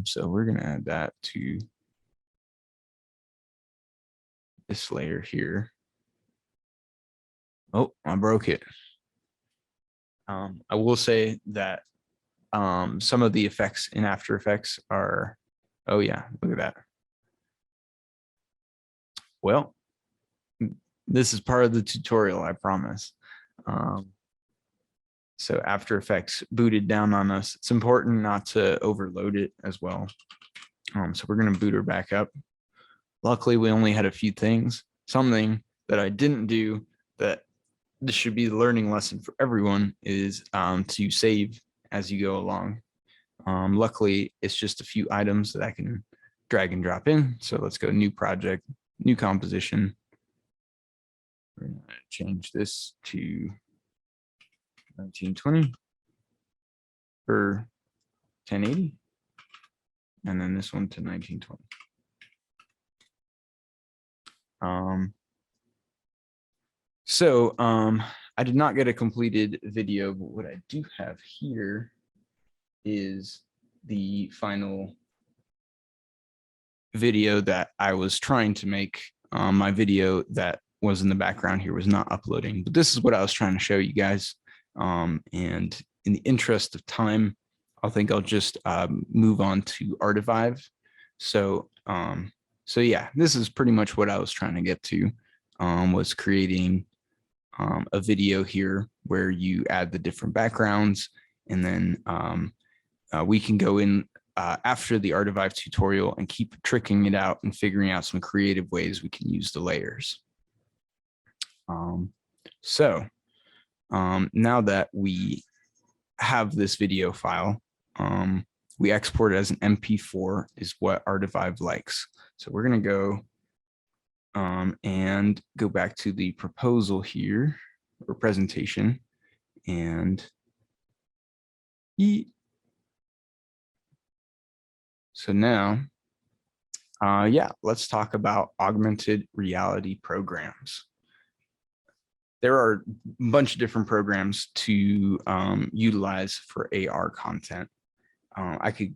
So we're going to add that to this layer here. Oh, I broke it. I will say that some of the effects in After Effects are, oh yeah, look at that. Well, this is part of the tutorial, I promise. So After Effects booted down on us. It's important not to overload it as well. So we're going to boot her back up. Luckily, we only had a few things. Something that I didn't do that this should be the learning lesson for everyone is to save as you go along. Luckily, it's just a few items that I can drag and drop in. So let's go new project, new composition. We're going to change this to 1920 for 1080. And then this one to 1920. I did not get a completed video, but what I do have here is the final video that I was trying to make. My video that was in the background here was not uploading, but this is what I was trying to show you guys. And in the interest of time, I think I'll just move on to Artivive. So yeah, this is pretty much what I was trying to get to, was creating a video here where you add the different backgrounds, and then we can go in after the Artivive tutorial and keep tricking it out and figuring out some creative ways we can use the layers. Now that we have this video file, we export it as an MP4 is what Artivive likes. So we're going to go and go back to the proposal here, or presentation, and so now, yeah, let's talk about augmented reality programs. There are a bunch of different programs to utilize for AR content. I could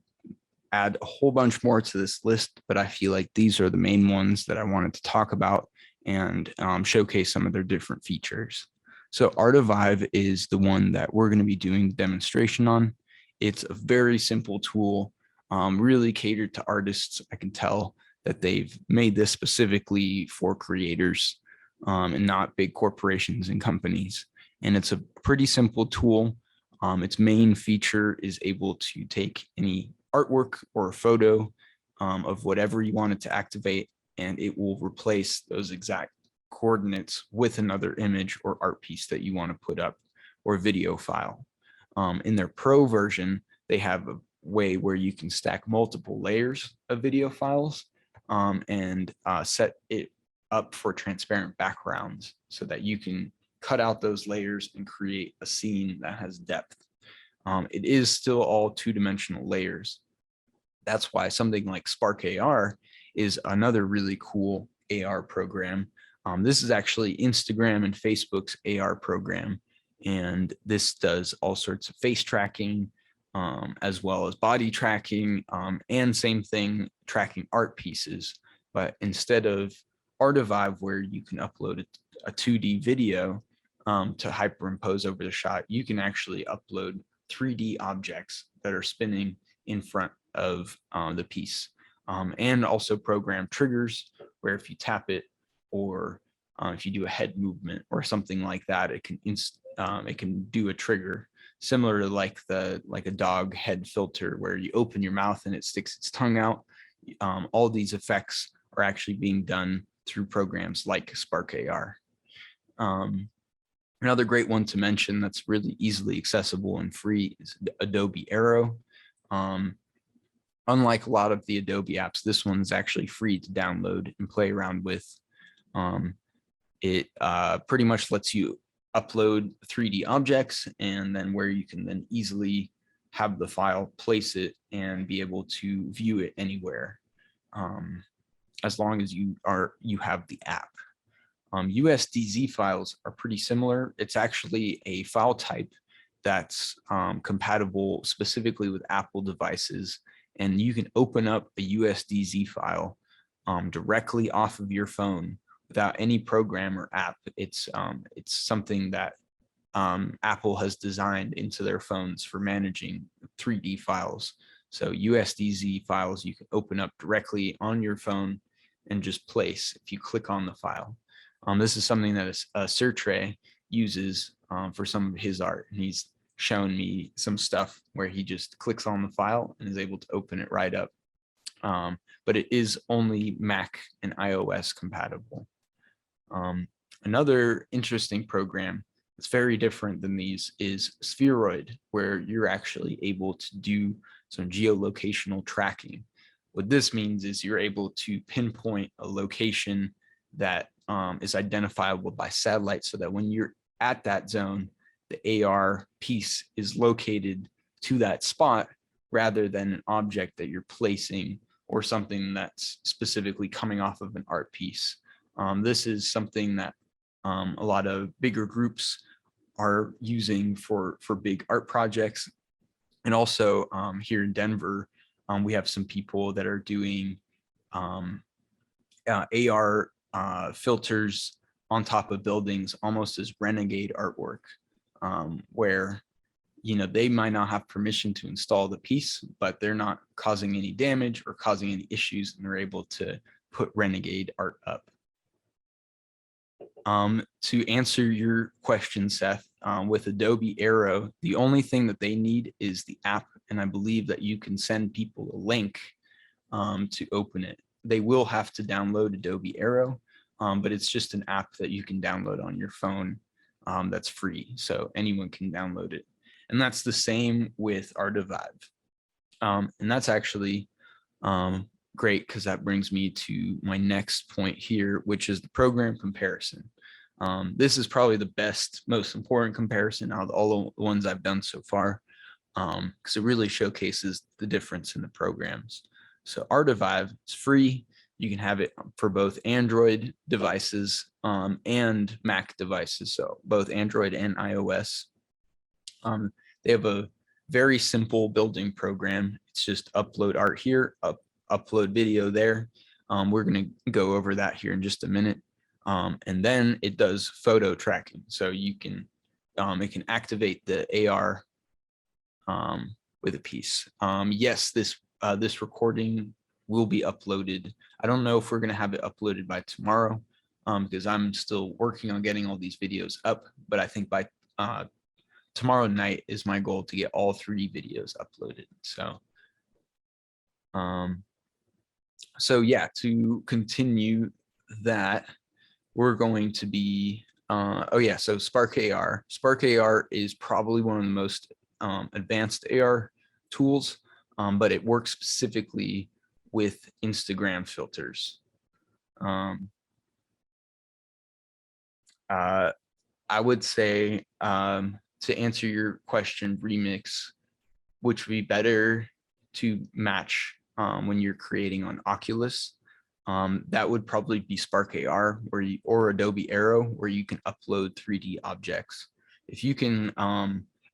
add a whole bunch more to this list, but I feel like these are the main ones that I wanted to talk about and showcase some of their different features. So Artivive is the one that we're going to be doing the demonstration on. It's a very simple tool, really catered to artists. I can tell that they've made this specifically for creators and not big corporations and companies. And it's a pretty simple tool. Its main feature is able to take any artwork or a photo of whatever you want it to activate, and it will replace those exact coordinates with another image or art piece that you want to put up, or video file. In their pro version, they have a way where you can stack multiple layers of video files and set it up for transparent backgrounds so that you can cut out those layers and create a scene that has depth. It is still all two-dimensional layers. That's why something like Spark AR is another really cool AR program. This is actually Instagram and Facebook's AR program, and this does all sorts of face tracking, as well as body tracking, and same thing, tracking art pieces. But instead of Artivive, where you can upload a 2D video to hyperimpose over the shot, you can actually upload 3D objects that are spinning in front of the piece, and also program triggers where if you tap it, or if you do a head movement or something like that, it can do a trigger. similar to like a dog head filter where you open your mouth and it sticks its tongue out. All these effects are actually being done through programs like Spark AR. Another great one to mention that's really easily accessible and free is Adobe Arrow. Unlike a lot of the Adobe apps, this one's actually free to download and play around with. It pretty much lets you upload 3D objects, and then where you can then easily have the file, place it, and be able to view it anywhere, as long as you have the app. USDZ files are pretty similar. It's actually a file type that's compatible specifically with Apple devices, and you can open up a USDZ file directly off of your phone without any program or app. It's something that Apple has designed into their phones for managing 3D files. So USDZ files you can open up directly on your phone and just place if you click on the file. This is something that Sertre uses for some of his art, and he's shown me some stuff where he just clicks on the file and is able to open it right up. But it is only Mac and iOS compatible. Another interesting program that's very different than these is Spheroid, where you're actually able to do some geolocational tracking. What this means is you're able to pinpoint a location that is identifiable by satellite, so that when you're at that zone, the AR piece is located to that spot rather than an object that you're placing or something that's specifically coming off of an art piece. This is something that a lot of bigger groups are using for big art projects. And also here in Denver, we have some people that are doing AR filters on top of buildings, almost as renegade artwork, where they might not have permission to install the piece, but they're not causing any damage or causing any issues, and they're able to put renegade art up. To answer your question, Seth, with Adobe Arrow, the only thing that they need is the app, and I believe that you can send people a link to open it. They will have to download Adobe Arrow, but it's just an app that you can download on your phone that's free, so anyone can download it. And that's the same with Artivive. And that's actually great, because that brings me to my next point here, which is the program comparison. This is probably the best, most important comparison out of all the ones I've done so far, because it really showcases the difference in the programs. So Artivive is free. You can have it for both Android devices and Mac devices, so both Android and iOS. They have a very simple building program. It's just upload art here, upload video there. We're going to go over that here in just a minute. And then it does photo tracking. So you can, it can activate the AR with a piece. Yes, this recording will be uploaded. I don't know if we're going to have it uploaded by tomorrow, because I'm still working on getting all these videos up, but I think by tomorrow night is my goal to get all 3 videos uploaded. So yeah, to continue that, we're going to be, so Spark AR. Spark AR is probably one of the most advanced AR tools, but it works specifically with Instagram filters. I would say, to answer your question, Remix, which would be better to match when you're creating on Oculus, that would probably be Spark AR or Adobe Arrow, where you can upload 3D objects. If you can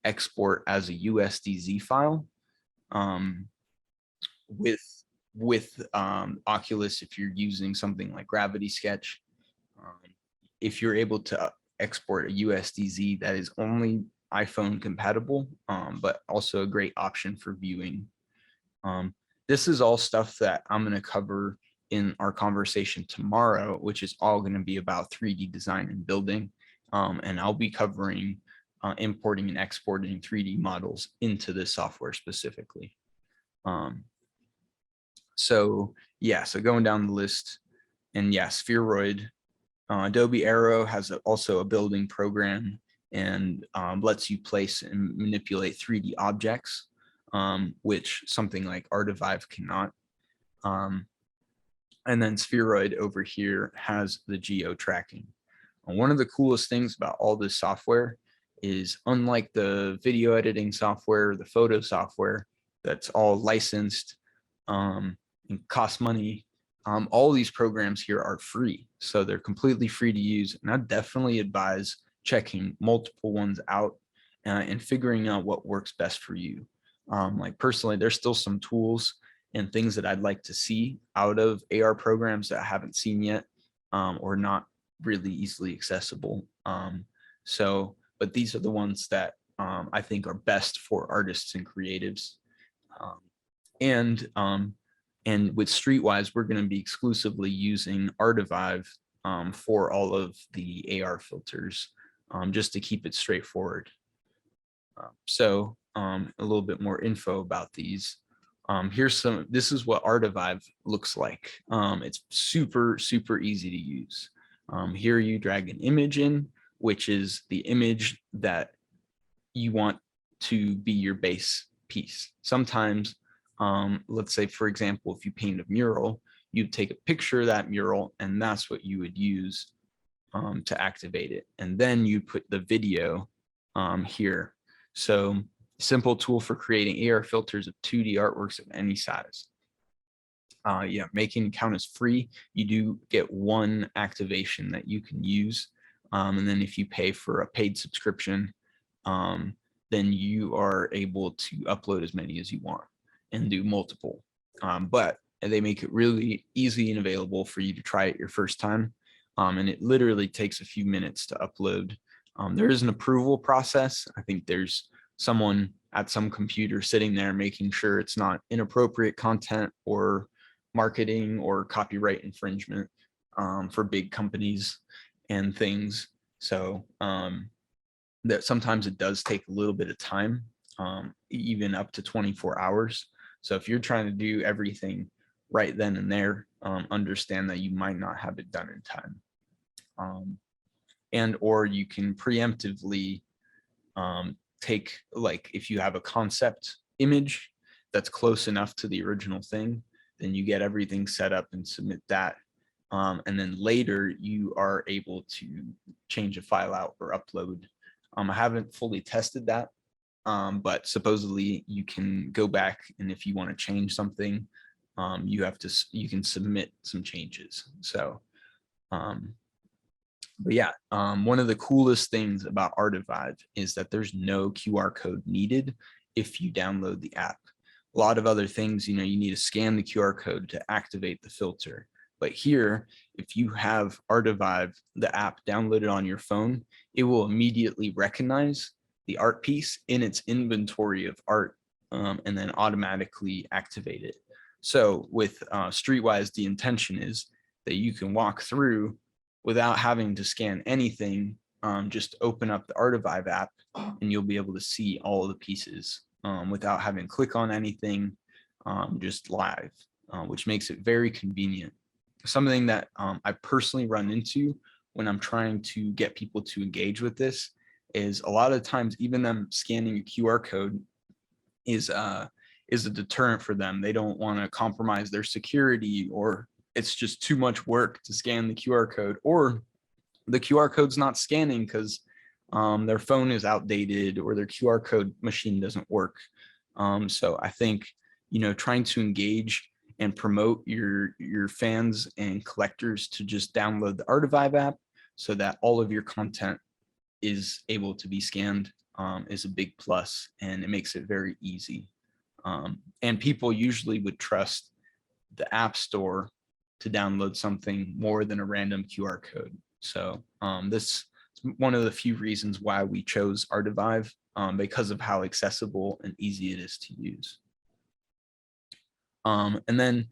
export as a USDZ file with Oculus, if you're using something like Gravity Sketch, if you're able to export a USDZ, that is only iPhone compatible, but also a great option for viewing. This is all stuff that I'm going to cover in our conversation tomorrow, which is all going to be about 3D design and building. And I'll be covering importing and exporting 3D models into this software specifically. So yeah, so going down the list, and yeah, Spheroid, Adobe Arrow has also a building program and lets you place and manipulate 3D objects, which something like Artivive cannot. And then Spheroid over here has the geo tracking. One of the coolest things about all this software is, unlike the video editing software, the photo software that's all licensed and costs money, all these programs here are free. So they're completely free to use. And I definitely advise checking multiple ones out and figuring out what works best for you. Like personally, there's still some tools and things that I'd like to see out of AR programs that I haven't seen yet, or not really easily accessible. But these are the ones that I think are best for artists and creatives. And with Streetwise, we're going to be exclusively using Artivive for all of the AR filters, just to keep it straightforward. A little bit more info about these. This is what Artivive looks like. It's super, super easy to use. Here you drag an image in, which is the image that you want to be your base piece. Sometimes, let's say, for example, if you paint a mural, you'd take a picture of that mural, and that's what you would use to activate it. And then you put the video here. So simple tool for creating AR filters of 2D artworks of any size. Yeah, making account is free. You do get one activation that you can use. And then if you pay for a paid subscription, then you are able to upload as many as you want and do multiple. But they make it really easy and available for you to try it your first time. And it literally takes a few minutes to upload. There is an approval process. I think there's someone at some computer sitting there making sure it's not inappropriate content or marketing or copyright infringement for big companies and things. So that sometimes it does take a little bit of time, even up to 24 hours. So if you're trying to do everything right then and there, understand that you might not have it done in time. And or you can preemptively take, like if you have a concept image that's close enough to the original thing, then you get everything set up and submit that. And then later you are able to change a file out or upload. I haven't fully tested that, but supposedly you can go back, and if you want to change something, you can submit some changes. So, but yeah, one of the coolest things about Artivive is that there's no QR code needed if you download the app. A lot of other things, you need to scan the QR code to activate the filter. But here, if you have Artivive, the app downloaded on your phone, it will immediately recognize the art piece in its inventory of art, and then automatically activate it. So with Streetwise, the intention is that you can walk through without having to scan anything. Just open up the Artivive app and you'll be able to see all of the pieces without having to click on anything, just live, which makes it very convenient. Something that I personally run into when I'm trying to get people to engage with this is a lot of times even them scanning a QR code is a deterrent for them. They don't want to compromise their security, or it's just too much work to scan the QR code, or the QR code's not scanning because their phone is outdated or their QR code machine doesn't work. So I think, trying to engage and promote your fans and collectors to just download the Artivive app so that all of your content is able to be scanned is a big plus, and it makes it very easy. And people usually would trust the App Store to download something more than a random QR code. So this is one of the few reasons why we chose Artivive, because of how accessible and easy it is to use. And then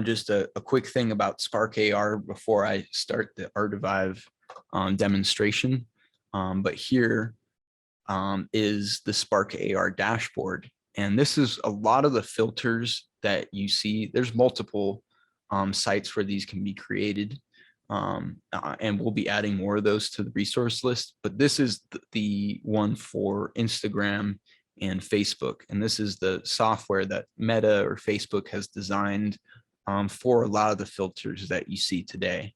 just a quick thing about Spark AR before I start the Artivive demonstration. But here is the Spark AR dashboard. And this is a lot of the filters that you see. There's multiple sites where these can be created. And we'll be adding more of those to the resource list. But this is the one for Instagram and Facebook. And this is the software that Meta or Facebook has designed for a lot of the filters that you see today.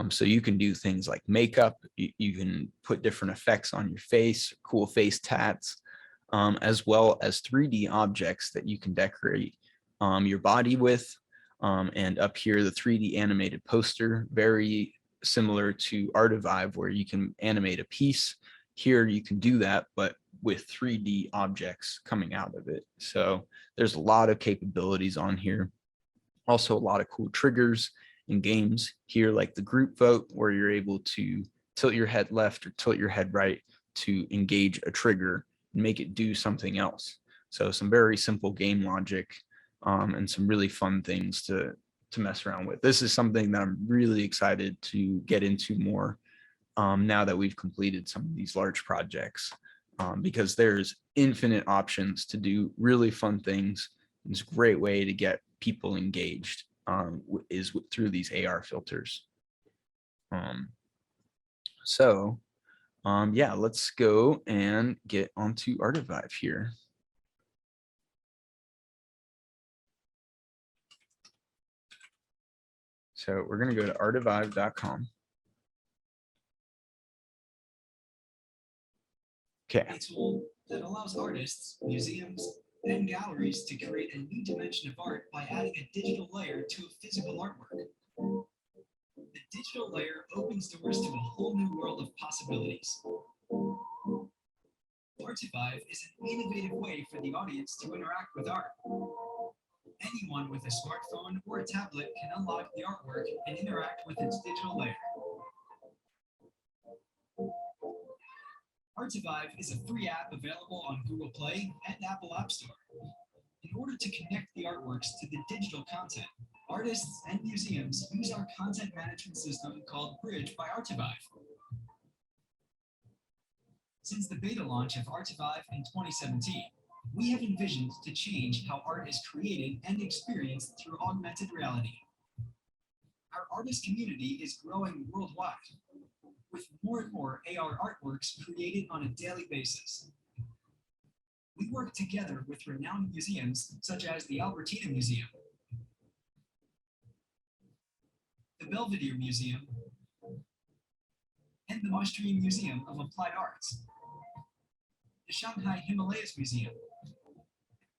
So you can do things like makeup, you can put different effects on your face, cool face tats, as well as 3D objects that you can decorate your body with. And up here, the 3D animated poster, very similar to Artivive, where you can animate a piece. Here you can do that, but with 3D objects coming out of it. So there's a lot of capabilities on here. Also a lot of cool triggers in games here, like the group vote, where you're able to tilt your head left or tilt your head right to engage a trigger and make it do something else. So some very simple game logic and some really fun things to mess around with. This is something that I'm really excited to get into more now that we've completed some of these large projects, because there's infinite options to do really fun things. It's a great way to get people engaged is through these AR filters. Yeah, let's go and get onto Artivive here. So we're going to go to artivive.com. Okay. A tool that allows artists, museums, and galleries to create a new dimension of art by adding a digital layer to a physical artwork. The digital layer opens doors to a whole new world of possibilities. Artivive is an innovative way for the audience to interact with art. Anyone with a smartphone or a tablet can unlock the artwork and interact with its digital layer. Artivive is a free app available on Google Play and Apple App Store. In order to connect the artworks to the digital content, artists and museums use our content management system called Bridge by Artivive. Since the beta launch of Artivive in 2017, we have envisioned to change how art is created and experienced through augmented reality. Our artist community is growing worldwide, with more and more AR artworks created on a daily basis. We work together with renowned museums such as the Albertina Museum, the Belvedere Museum, and the Maastricht Museum of Applied Arts, the Shanghai Himalayas Museum,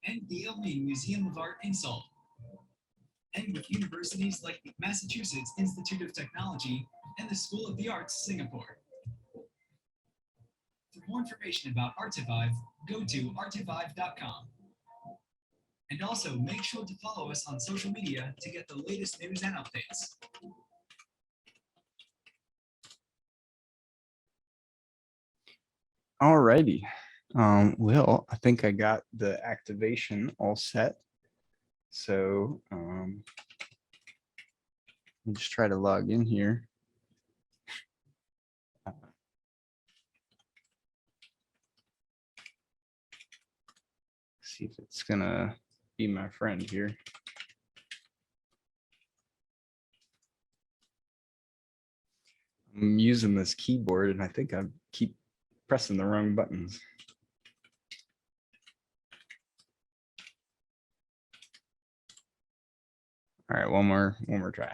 and the Ilmin Museum of Art in Seoul, and with universities like the Massachusetts Institute of Technology and the School of the Arts, Singapore. For more information about Artivive, go to artivive.com. And also make sure to follow us on social media to get the latest news and updates. Alrighty. Well, I think I got the activation all set. So let me just try to log in here. See if it's gonna be my friend here. I'm using this keyboard and I think I keep pressing the wrong buttons. All right, one more try.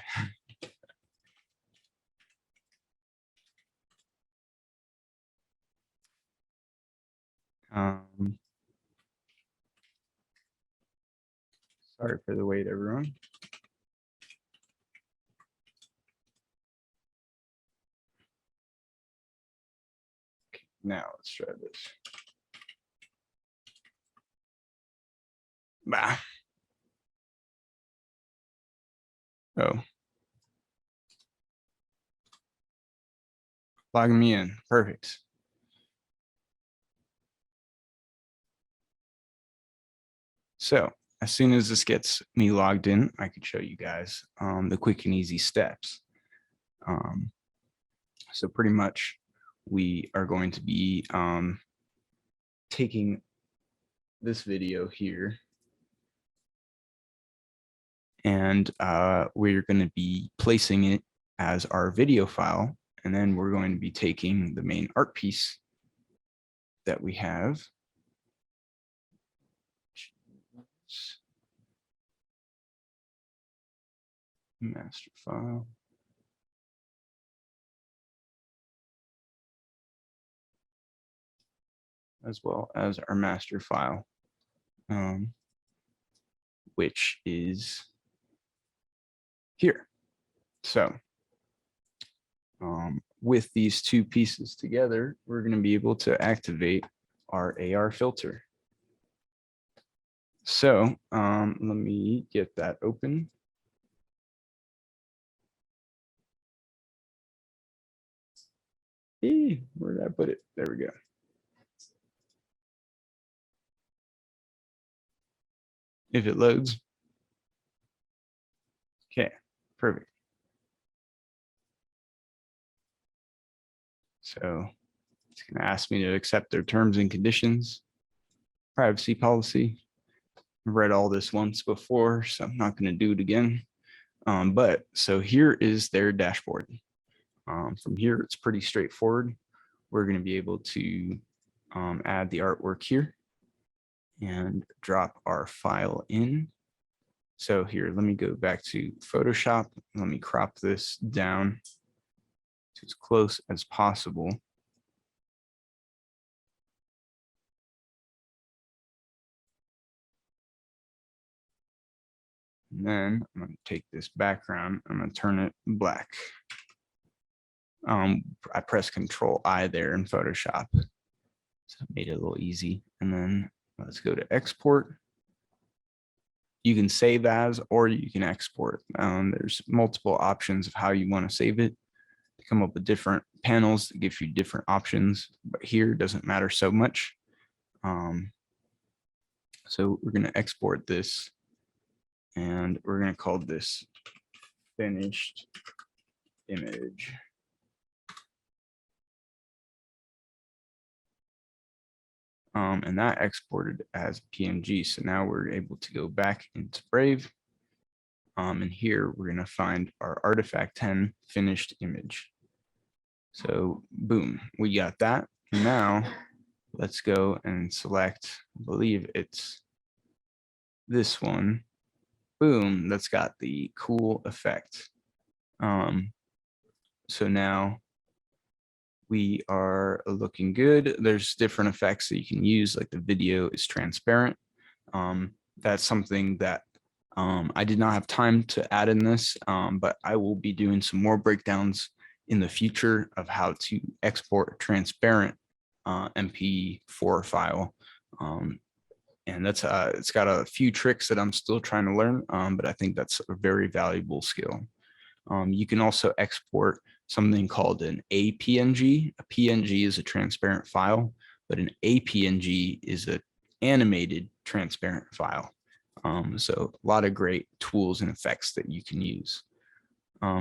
Sorry for the wait, everyone. Okay, now let's try this. Bah. Oh. Log me in. Perfect. So as soon as this gets me logged in, I could show you guys the quick and easy steps. So pretty much we are going to be taking this video here, and we're going to be placing it as our video file. And then we're going to be taking the main art piece that we have. Master file. As well as our master file, which is here. So with these two pieces together, we're going to be able to activate our AR filter. So let me get that open. Hey, where did I put it? There we go. If it loads. Okay, perfect. So it's going to ask me to accept their terms and conditions, privacy policy. I've read all this once before, so I'm not going to do it again. But so here is their dashboard. From here, it's pretty straightforward. We're going to be able to add the artwork here and drop our file in. So here, let me go back to Photoshop. Let me crop this down to as close as possible. And then I'm going to take this background, I'm going to turn it black. I press Control-I there in Photoshop. So it made it a little easy. And then let's go to export. You can save as, or you can export. There's multiple options of how you want to save it. Come up with different panels that give you different options, but here doesn't matter so much. So we're going to export this, and we're going to call this finished image. And that exported as PNG. So now we're able to go back into Brave. And here we're going to find our artifact 10 finished image. So boom, we got that. Now let's go and select, I believe it's this one. Boom, that's got the cool effect. So now we are looking good. There's different effects that you can use, like the video is transparent. That's something that I did not have time to add in this, but I will be doing some more breakdowns in the future of how to export a transparent MP4 file. And that's it's got a few tricks that I'm still trying to learn, but I think that's a very valuable skill. You can also export something called an APNG. A PNG is a transparent file, but an APNG is an animated transparent file. So a lot of great tools and effects that you can use.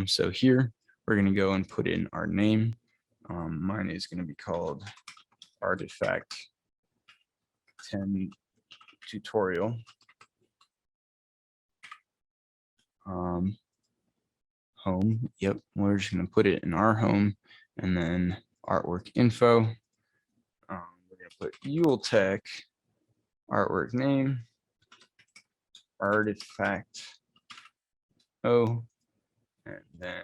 So here we're going to go and put in our name. Mine is going to be called Artifact 10 Tutorial. Home. Yep, we're just going to put it in our home, and then artwork info. We're going to put Yul Tech, artwork name, artifact and then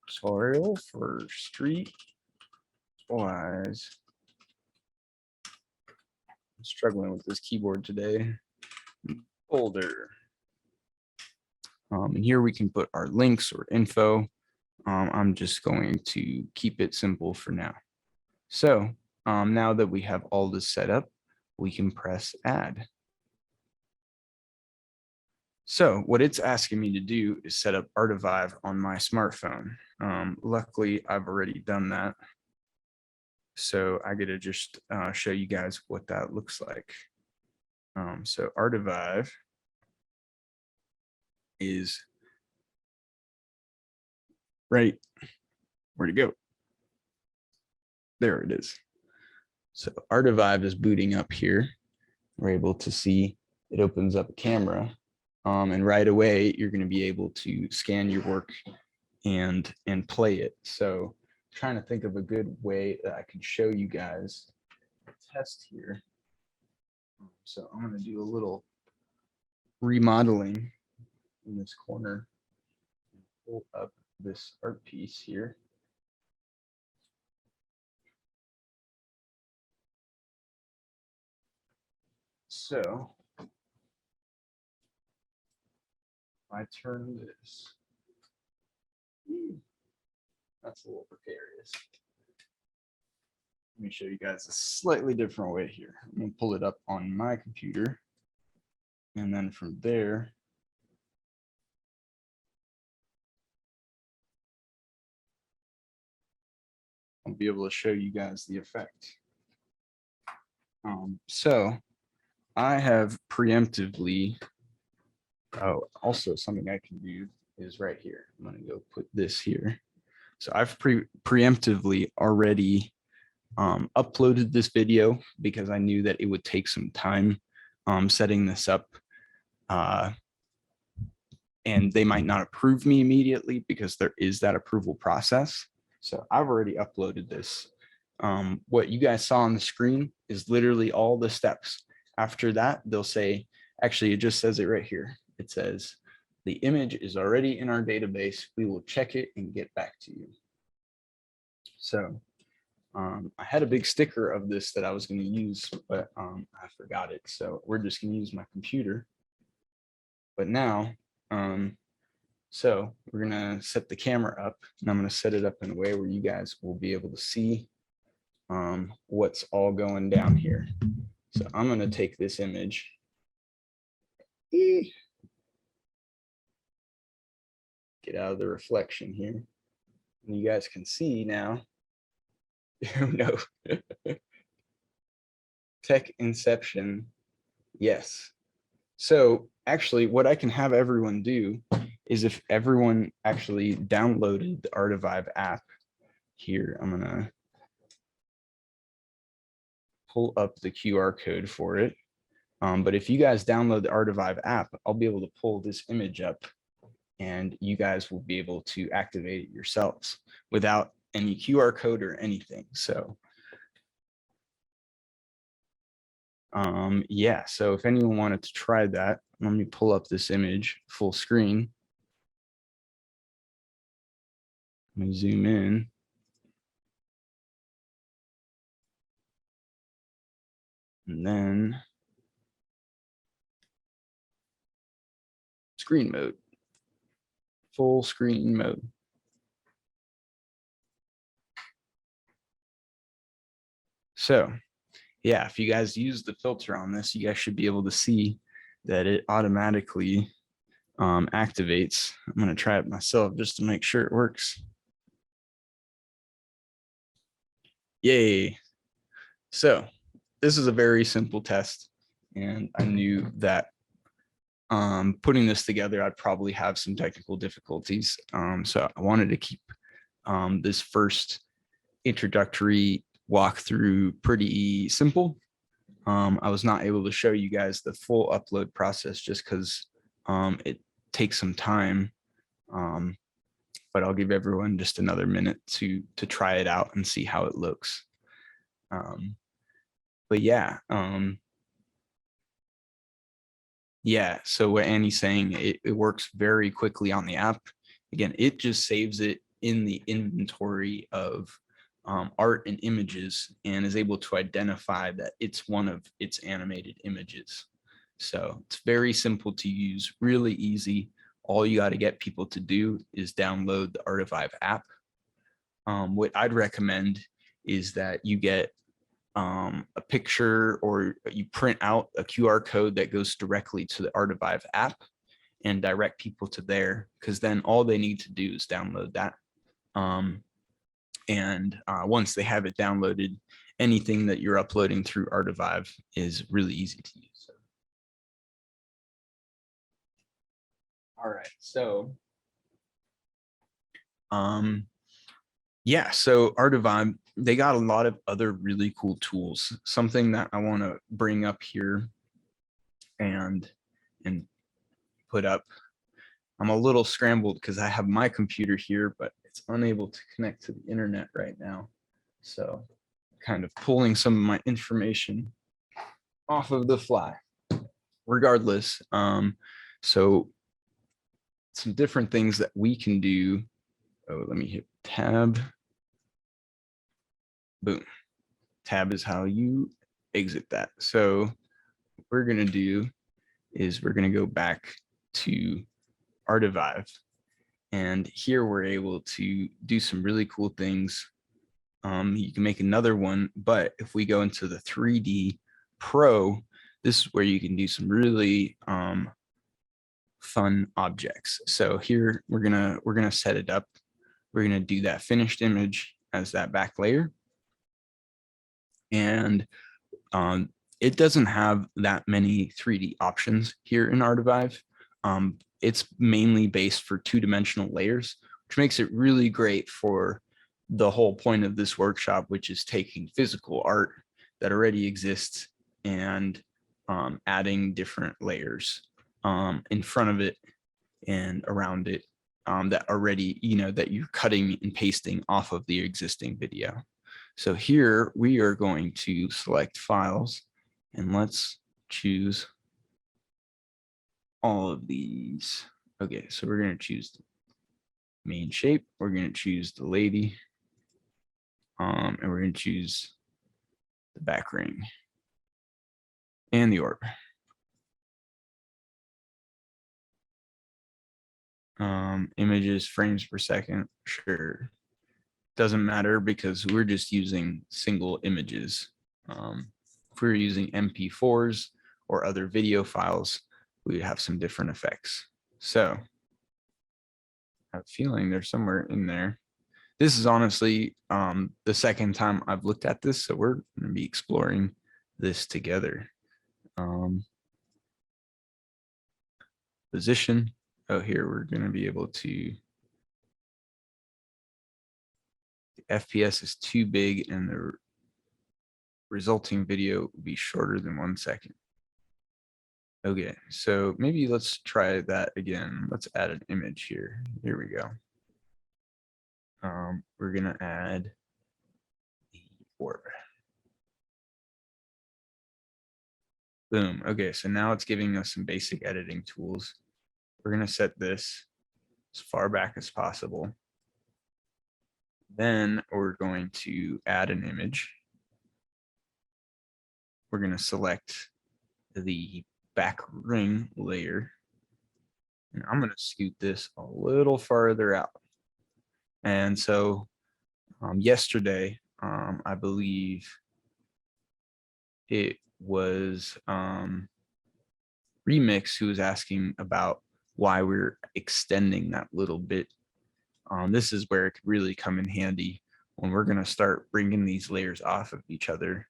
tutorial for street wise. I'm struggling with this keyboard today. Folder. And here we can put our links or info. I'm just going to keep it simple for now. So now that we have all this set up, we can press add. So what it's asking me to do is set up Artivive on my smartphone. Luckily, I've already done that. So I get to just show you guys what that looks like. So Artivive is right. Where'd it go? There it is. So Artivive is booting up here. We're able to see it opens up a camera. And right away, you're going to be able to scan your work and play it. So trying to think of a good way that I can show you guys a test here. So I'm going to do a little remodeling in this corner. Pull up this art piece here. So if I turn this, that's a little precarious. Let me show you guys a slightly different way here. I'm going to pull it up on my computer. And then from there, I'll be able to show you guys the effect. So I have preemptively, also something I can do is right here. I'm going to go put this here. So I've preemptively already uploaded this video because I knew that it would take some time setting this up. And they might not approve me immediately because there is that approval process. So I've already uploaded this. What you guys saw on the screen is literally all the steps. After that, they'll say, actually, it just says it right here. It says, the image is already in our database. We will check it and get back to you. So I had a big sticker of this that I was going to use, but I forgot it. So we're just going to use my computer. But now, so we're going to set the camera up, and I'm going to set it up in a way where you guys will be able to see what's all going down here. So I'm going to take this image. Get out of the reflection here. And you guys can see now. No. Tech Inception. Yes. So actually what I can have everyone do is if everyone actually downloaded the Artivive app here, I'm gonna pull up the QR code for it. But if you guys download the Artivive app, I'll be able to pull this image up and you guys will be able to activate it yourselves without any QR code or anything. So yeah, so if anyone wanted to try that, let me pull up this image full screen. Let me zoom in. And then screen mode, full screen mode. So yeah, if you guys use the filter on this, you guys should be able to see that it automatically activates. I'm going to try it myself just to make sure it works. Yay. So this is a very simple test. And I knew that putting this together, I'd probably have some technical difficulties. So I wanted to keep this first introductory walkthrough pretty simple. I was not able to show you guys the full upload process just because it takes some time. But I'll give everyone just another minute to try it out and see how it looks. But yeah, yeah. So what Annie's saying, it works very quickly on the app. Again, it just saves it in the inventory of art and images and is able to identify that it's one of its animated images. So it's very simple to use, really easy. All you got to get people to do is download the Artivive app. What I'd recommend is that you get a picture or you print out a QR code that goes directly to the Artivive app and direct people to there, because then all they need to do is download that. And once they have it downloaded, anything that you're uploading through Artivive is really easy to use. All right, so Yeah, so Artivive, they got a lot of other really cool tools. Something that I want to bring up here and put up. I'm a little scrambled because I have my computer here, but it's unable to connect to the internet right now. So kind of pulling some of my information off of the fly. Regardless, so some different things that we can do. Oh, let me hit tab. Boom. Tab is how you exit that. So what we're going to do is we're going to go back to Artivive. And here we're able to do some really cool things. You can make another one, but if we go into the 3D Pro, this is where you can do some really fun objects. So here we're gonna set it up. We're gonna do that finished image as that back layer, and it doesn't have that many 3D options here in Artivive. It's mainly based for two-dimensional layers, which makes it really great for the whole point of this workshop, which is taking physical art that already exists and adding different layers in front of it and around it that already, that you're cutting and pasting off of the existing video. So here we are going to select files and let's choose all of these. Okay, so we're going to choose the main shape. We're going to choose the lady. And we're going to choose the back ring and the orb. Images, frames per second, sure. Doesn't matter because we're just using single images. If we were using MP4s or other video files, we would have some different effects. So I have a feeling they're somewhere in there. This is honestly the second time I've looked at this, so we're going to be exploring this together. Position. Oh, here we're going to be able to. The FPS is too big, and the resulting video will be shorter than 1 second. Okay, so maybe let's try that again. Let's add an image here. Here we go. We're going to add the orb. Boom. Okay, so now it's giving us some basic editing tools. We're going to set this as far back as possible. Then we're going to add an image. We're going to select the back ring layer. And I'm going to scoot this a little farther out. And so yesterday, I believe it was Remix who was asking about why we're extending that little bit. This is where it could really come in handy when we're going to start bringing these layers off of each other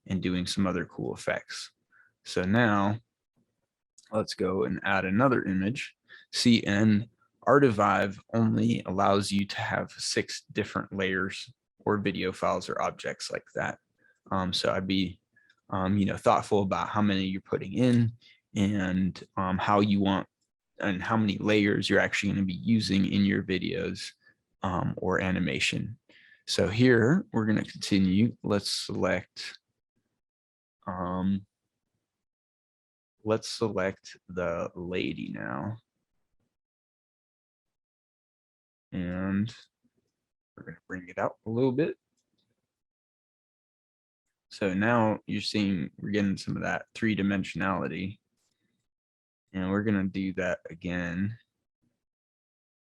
and doing some other cool effects. So now let's go and add another image. See, and Artivive only allows you to have 6 different layers or video files or objects like that. So I'd be, thoughtful about how many you're putting in and how you want and how many layers you're actually going to be using in your videos or animation. So here we're going to continue. Let's select the lady now. And we're going to bring it out a little bit. So now you're seeing we're getting some of that 3-dimensionality. And we're going to do that again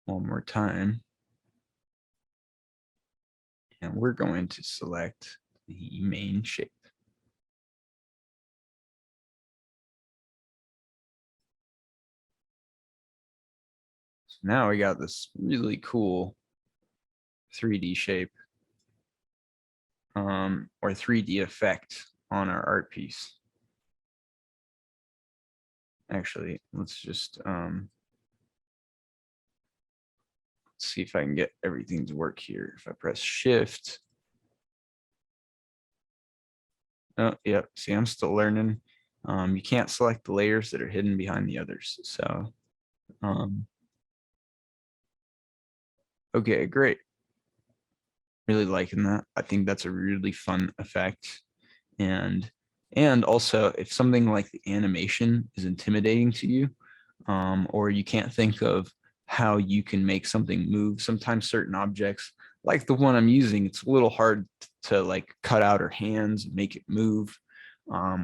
one more time. And we're going to select the main shape. So now we got this really cool 3D shape or 3D effect on our art piece. Actually, let's just let's see if I can get everything to work here. If I press shift. Oh, yeah, see, I'm still learning. You can't select the layers that are hidden behind the others. So, okay, great. Really liking that. I think that's a really fun effect. And also, if something like the animation is intimidating to you, or you can't think of how you can make something move, sometimes certain objects, like the one I'm using, it's a little hard to like cut out her hands and make it move,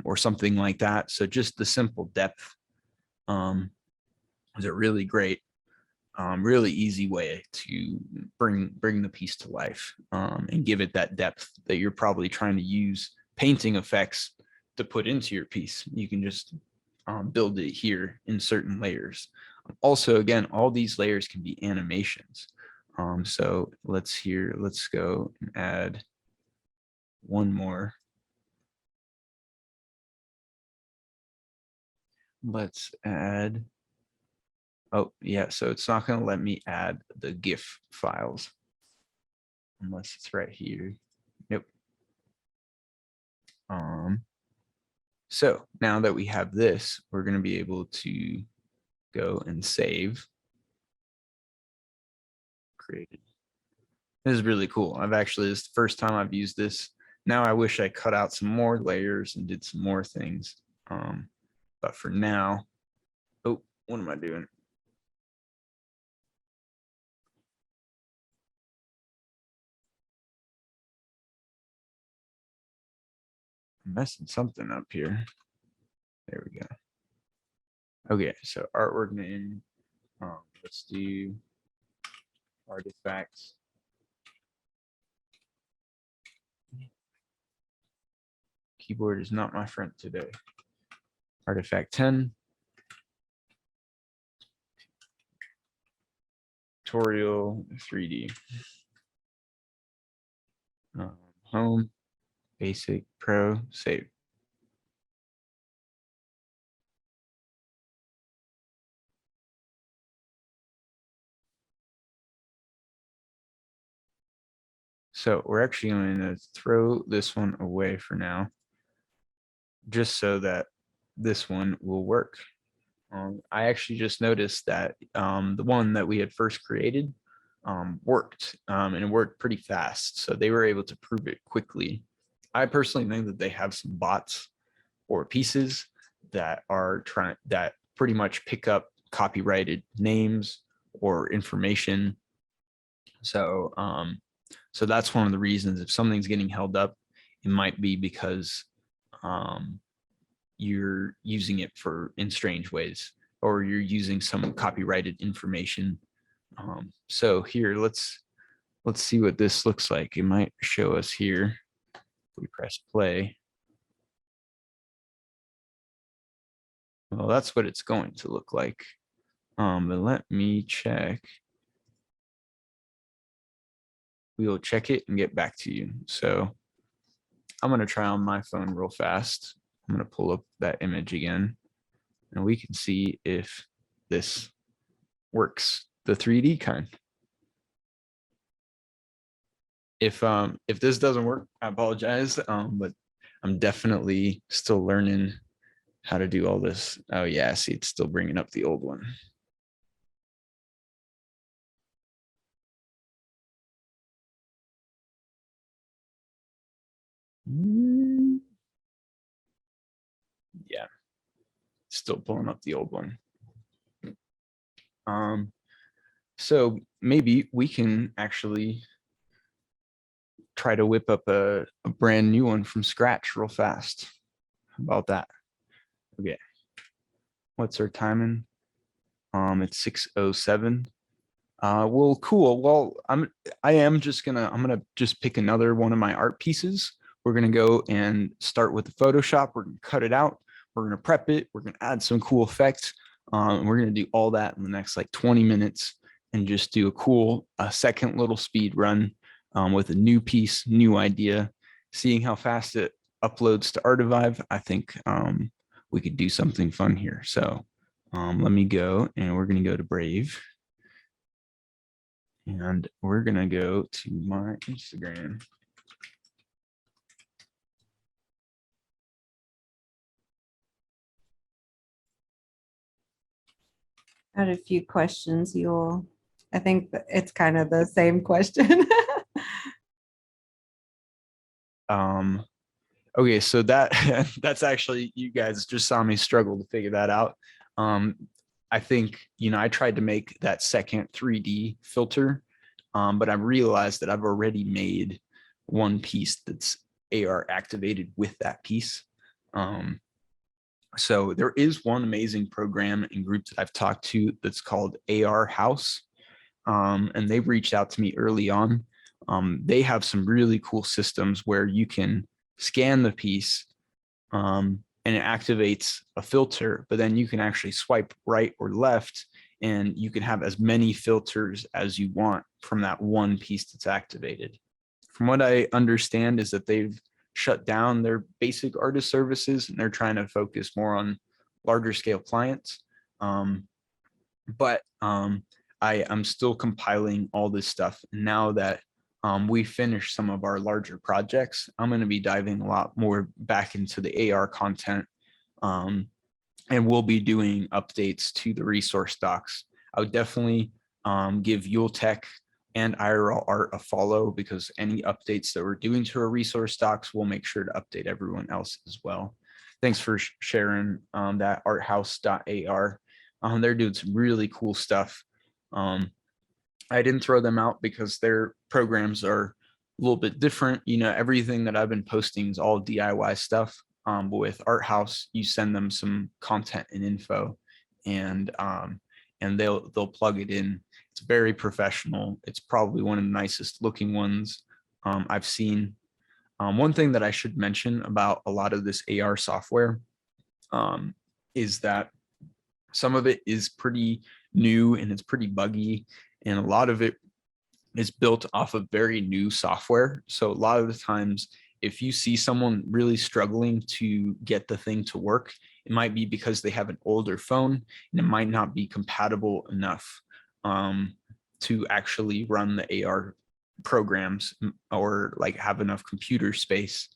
or something like that. So just the simple depth is a really great, really easy way to bring the piece to life, and give it that depth that you're probably trying to use painting effects to put into your piece. You can just build it here in certain layers. Also, again, all these layers can be animations. So let's go and add one more. Let's add, oh yeah, so it's not going to let me add the GIF files unless it's right here. Nope. So now that we have this, we're going to be able to go and save. Created. This is really cool. This is the first time I've used this. Now I wish I cut out some more layers and did some more things. But for now, oh, what am I doing? I'm messing something up here. There we go. Okay, so artwork name. Let's do artifacts. Keyboard is not my friend today. Artifact 10. Tutorial 3D. Home, basic, pro, save. So we're actually going to throw this one away for now, just so that this one will work. I actually just noticed that the one that we had first created worked, and it worked pretty fast. So they were able to prove it quickly. I personally think that they have some bots or pieces that are that pretty much pick up copyrighted names or information. So, so that's one of the reasons if something's getting held up, it might be because you're using it in strange ways, or you're using some copyrighted information. So here, let's see what this looks like. It might show us here. We press play. Well, that's what it's going to look like. But let me check. We will check it and get back to you. So I'm going to try on my phone real fast. I'm going to pull up that image again, and we can see if this works, the 3D kind. If this doesn't work, I apologize, but I'm definitely still learning how to do all this. Oh yeah, see, it's still bringing up the old one. Yeah, still pulling up the old one. So maybe we can actually try to whip up a brand new one from scratch real fast. How about that? Okay. What's our timing? It's 6:07. Well, cool. Well, I'm gonna just pick another one of my art pieces. We're gonna go and start with the Photoshop. We're gonna cut it out. We're gonna prep it. We're gonna add some cool effects. We're gonna do all that in the next like 20 minutes and just do a cool second little speed run with a new piece, new idea, seeing how fast it uploads to Artivive. I think we could do something fun here. So let me go, and we're gonna go to Brave. And we're gonna go to my Instagram. I had a few questions, Yul. I think that it's kind of the same question. Okay, so that that's actually, you guys just saw me struggle to figure that out. I think, I tried to make that second 3D filter, but I realized that I've already made one piece that's AR activated with that piece. So there is one amazing program and group that I've talked to that's called AR House. And they've reached out to me early on. They have some really cool systems where you can scan the piece, and it activates a filter, but then you can actually swipe right or left and you can have as many filters as you want from that one piece that's activated. From what I understand is that they've shut down their basic artist services and they're trying to focus more on larger scale clients. But I'm still compiling all this stuff. And now that we finished some of our larger projects, I'm going to be diving a lot more back into the AR content, and we'll be doing updates to the resource docs. I would definitely give Yul Tech and IRL Art a follow, because any updates that we're doing to our resource docs, we'll make sure to update everyone else as well. Thanks for sharing that arthouse.ar. They're doing some really cool stuff. I didn't throw them out because their programs are a little bit different. Everything that I've been posting is all DIY stuff. But with Art House, you send them some content and info, and they'll plug it in. It's very professional. It's probably one of the nicest looking ones I've seen. One thing that I should mention about a lot of this AR software is that some of it is pretty new and it's pretty buggy, and a lot of it is built off of very new software. So a lot of the times, if you see someone really struggling to get the thing to work, it might be because they have an older phone and it might not be compatible enough to actually run the AR programs, or like have enough computer space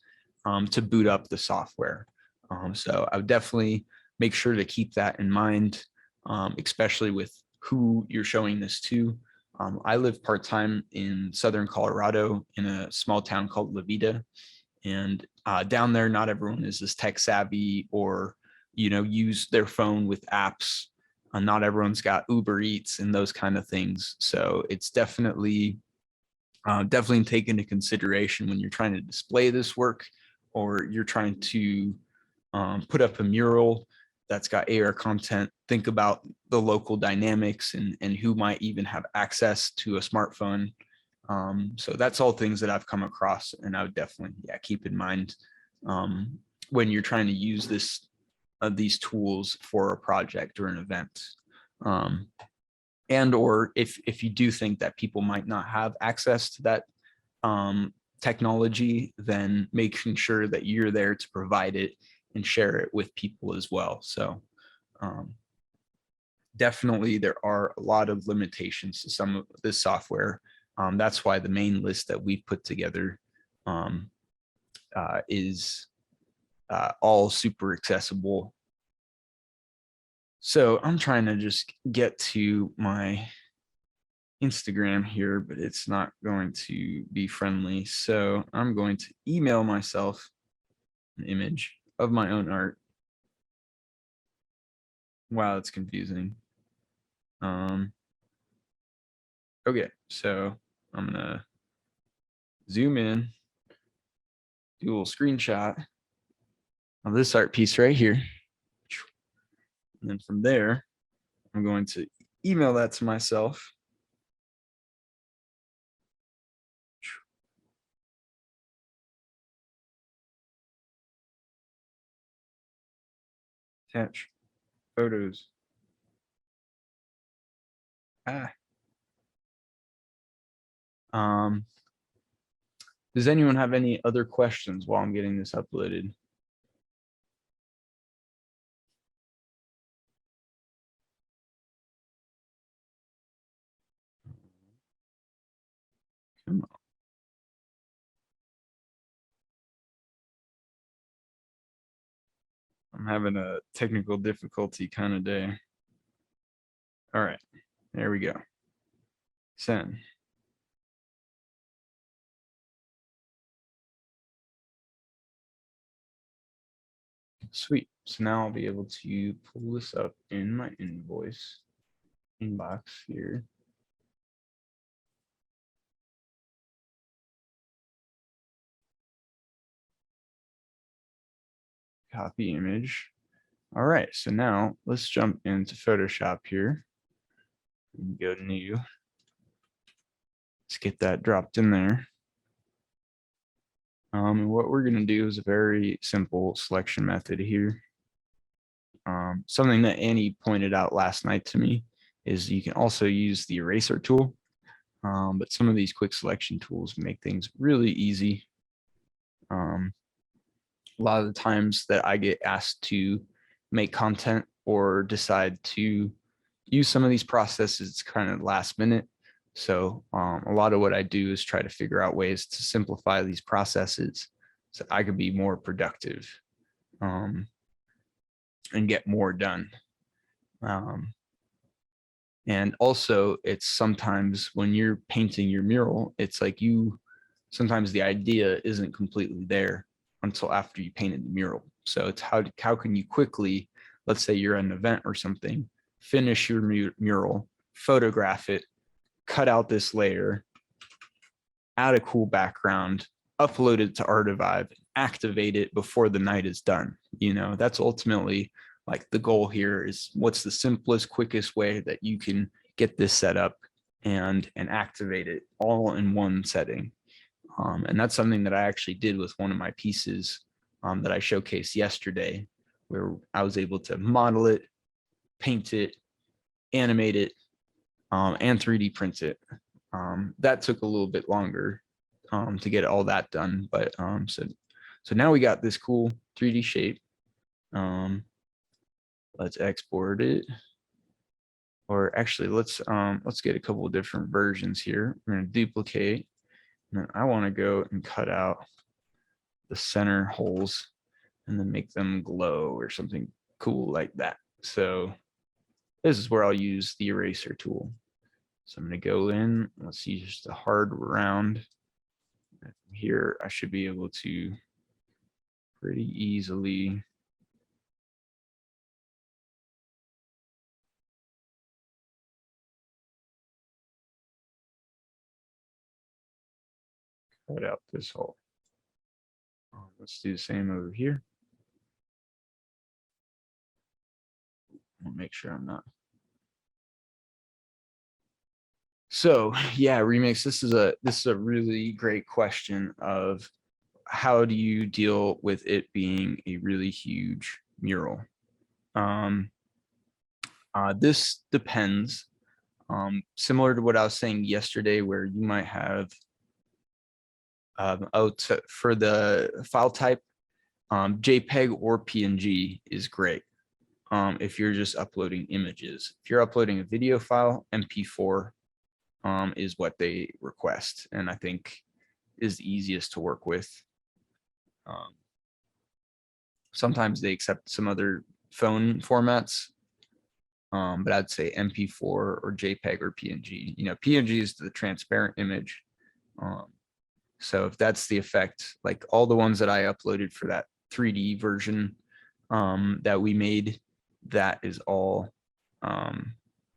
to boot up the software. So I would definitely make sure to keep that in mind, especially with who you're showing this to. I live part-time in Southern Colorado in a small town called La Vida. And down there, not everyone is as tech savvy or, use their phone with apps. Not everyone's got Uber Eats and those kind of things. So it's definitely take into consideration when you're trying to display this work, or you're trying to put up a mural that's got AR content. Think about the local dynamics and who might even have access to a smartphone. So that's all things that I've come across, and I would definitely keep in mind when you're trying to use these tools for a project or an event. And or if you do think that people might not have access to that technology, then making sure that you're there to provide it and share it with people as well. So definitely there are a lot of limitations to some of this software. That's why the main list that we've put together is all super accessible. So I'm trying to just get to my Instagram here, but it's not going to be friendly. So I'm going to email myself an image of my own art. Wow, that's confusing. Okay, so I'm gonna zoom in, do a little screenshot of this art piece right here. And then from there, I'm going to email that to myself. Attach photos. Um, does anyone have any other questions while I'm getting this uploaded? I'm having a technical difficulty kind of day. All right, there we go. Send. Sweet. So now I'll be able to pull this up in my invoice inbox here. Copy image. All right, so now let's jump into Photoshop here and go to new. Let's get that dropped in there. And what we're going to do is a very simple selection method here. Something that Annie pointed out last night to me is you can also use the eraser tool. But some of these quick selection tools make things really easy. A lot of the times that I get asked to make content or decide to use some of these processes, it's kind of last minute. So a lot of what I do is try to figure out ways to simplify these processes so I could be more productive and get more done. And also, it's sometimes when you're painting your mural, it's like sometimes the idea isn't completely there until after you painted the mural. So it's how can you quickly, let's say you're at an event or something, finish your mural, photograph it, cut out this layer, add a cool background, upload it to Artivive, activate it before the night is done. You know, that's ultimately like the goal here is what's the simplest, quickest way that you can get this set up and activate it all in one setting. And that's something that I actually did with one of my pieces that I showcased yesterday, where I was able to model it, paint it, animate it, and 3D print it. That took a little bit longer to get all that done, but so now we got this cool 3D shape. Let's export it, or actually let's get a couple of different versions here. We're going to duplicate, and then I want to go and cut out the center holes and then make them glow or something cool like that. So this is where I'll use the eraser tool. So I'm going to go in, let's use the hard round. Here I should be able to pretty easily cut out this hole. Let's do the same over here. I'll make sure I'm not. So yeah, Remix, this is a really great question of how do you deal with it being a really huge mural? This depends. Similar to what I was saying yesterday, where you might have for the file type, JPEG or PNG is great. If you're just uploading images, if you're uploading a video file, MP4 is what they request, and I think is the easiest to work with. Sometimes they accept some other phone formats, but I'd say MP4 or JPEG or PNG. You know, PNG is the transparent image. So if that's the effect, like all the ones that I uploaded for that 3D version that we made, that is all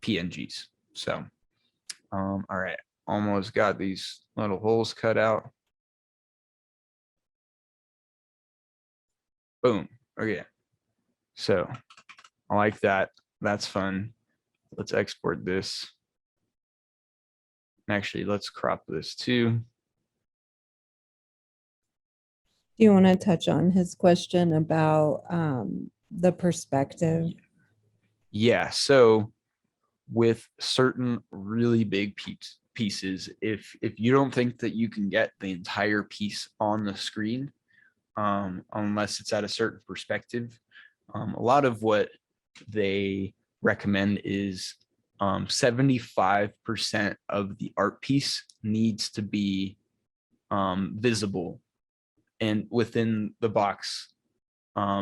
PNGs. So, all right, almost got these little holes cut out. Boom. Okay. So I like that. That's fun. Let's export this. Actually, let's crop this too. Do you want to touch on his question about the perspective? Yeah. So with certain really big pieces, if you don't think that you can get the entire piece on the screen, unless it's at a certain perspective, a lot of what they recommend is 75% of the art piece needs to be visible and within the box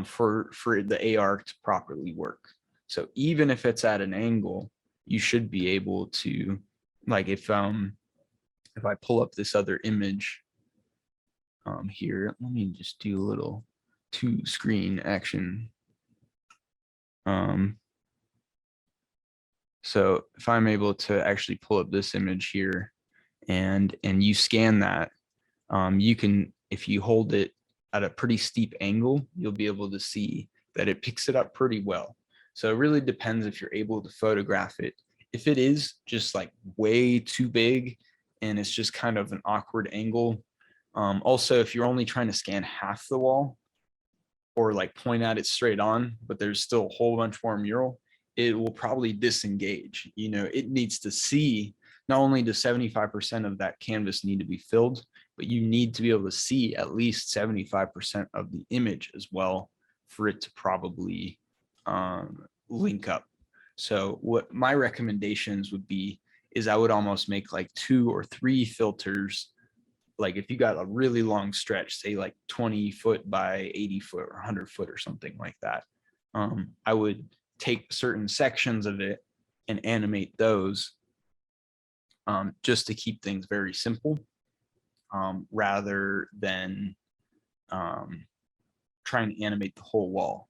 for the AR to properly work. So even if it's at an angle, you should be able to, like if I pull up this other image here, let me just do a little 2-screen action. So if I'm able to actually pull up this image here and you scan that, you can, if you hold it at a pretty steep angle, you'll be able to see that it picks it up pretty well. So it really depends if you're able to photograph it. If it is just like way too big and it's just kind of an awkward angle. Also, if you're only trying to scan half the wall or like point at it straight on, but there's still a whole bunch more mural, it will probably disengage. You know, it needs to see, not only does 75% of that canvas need to be filled, but you need to be able to see at least 75% of the image as well for it to probably link up. So what my recommendations would be is I would almost make like 2 or 3 filters. Like if you got a really long stretch, say like 20 foot by 80 foot or 100 foot or something like that, I would take certain sections of it and animate those just to keep things very simple, rather than trying to animate the whole wall.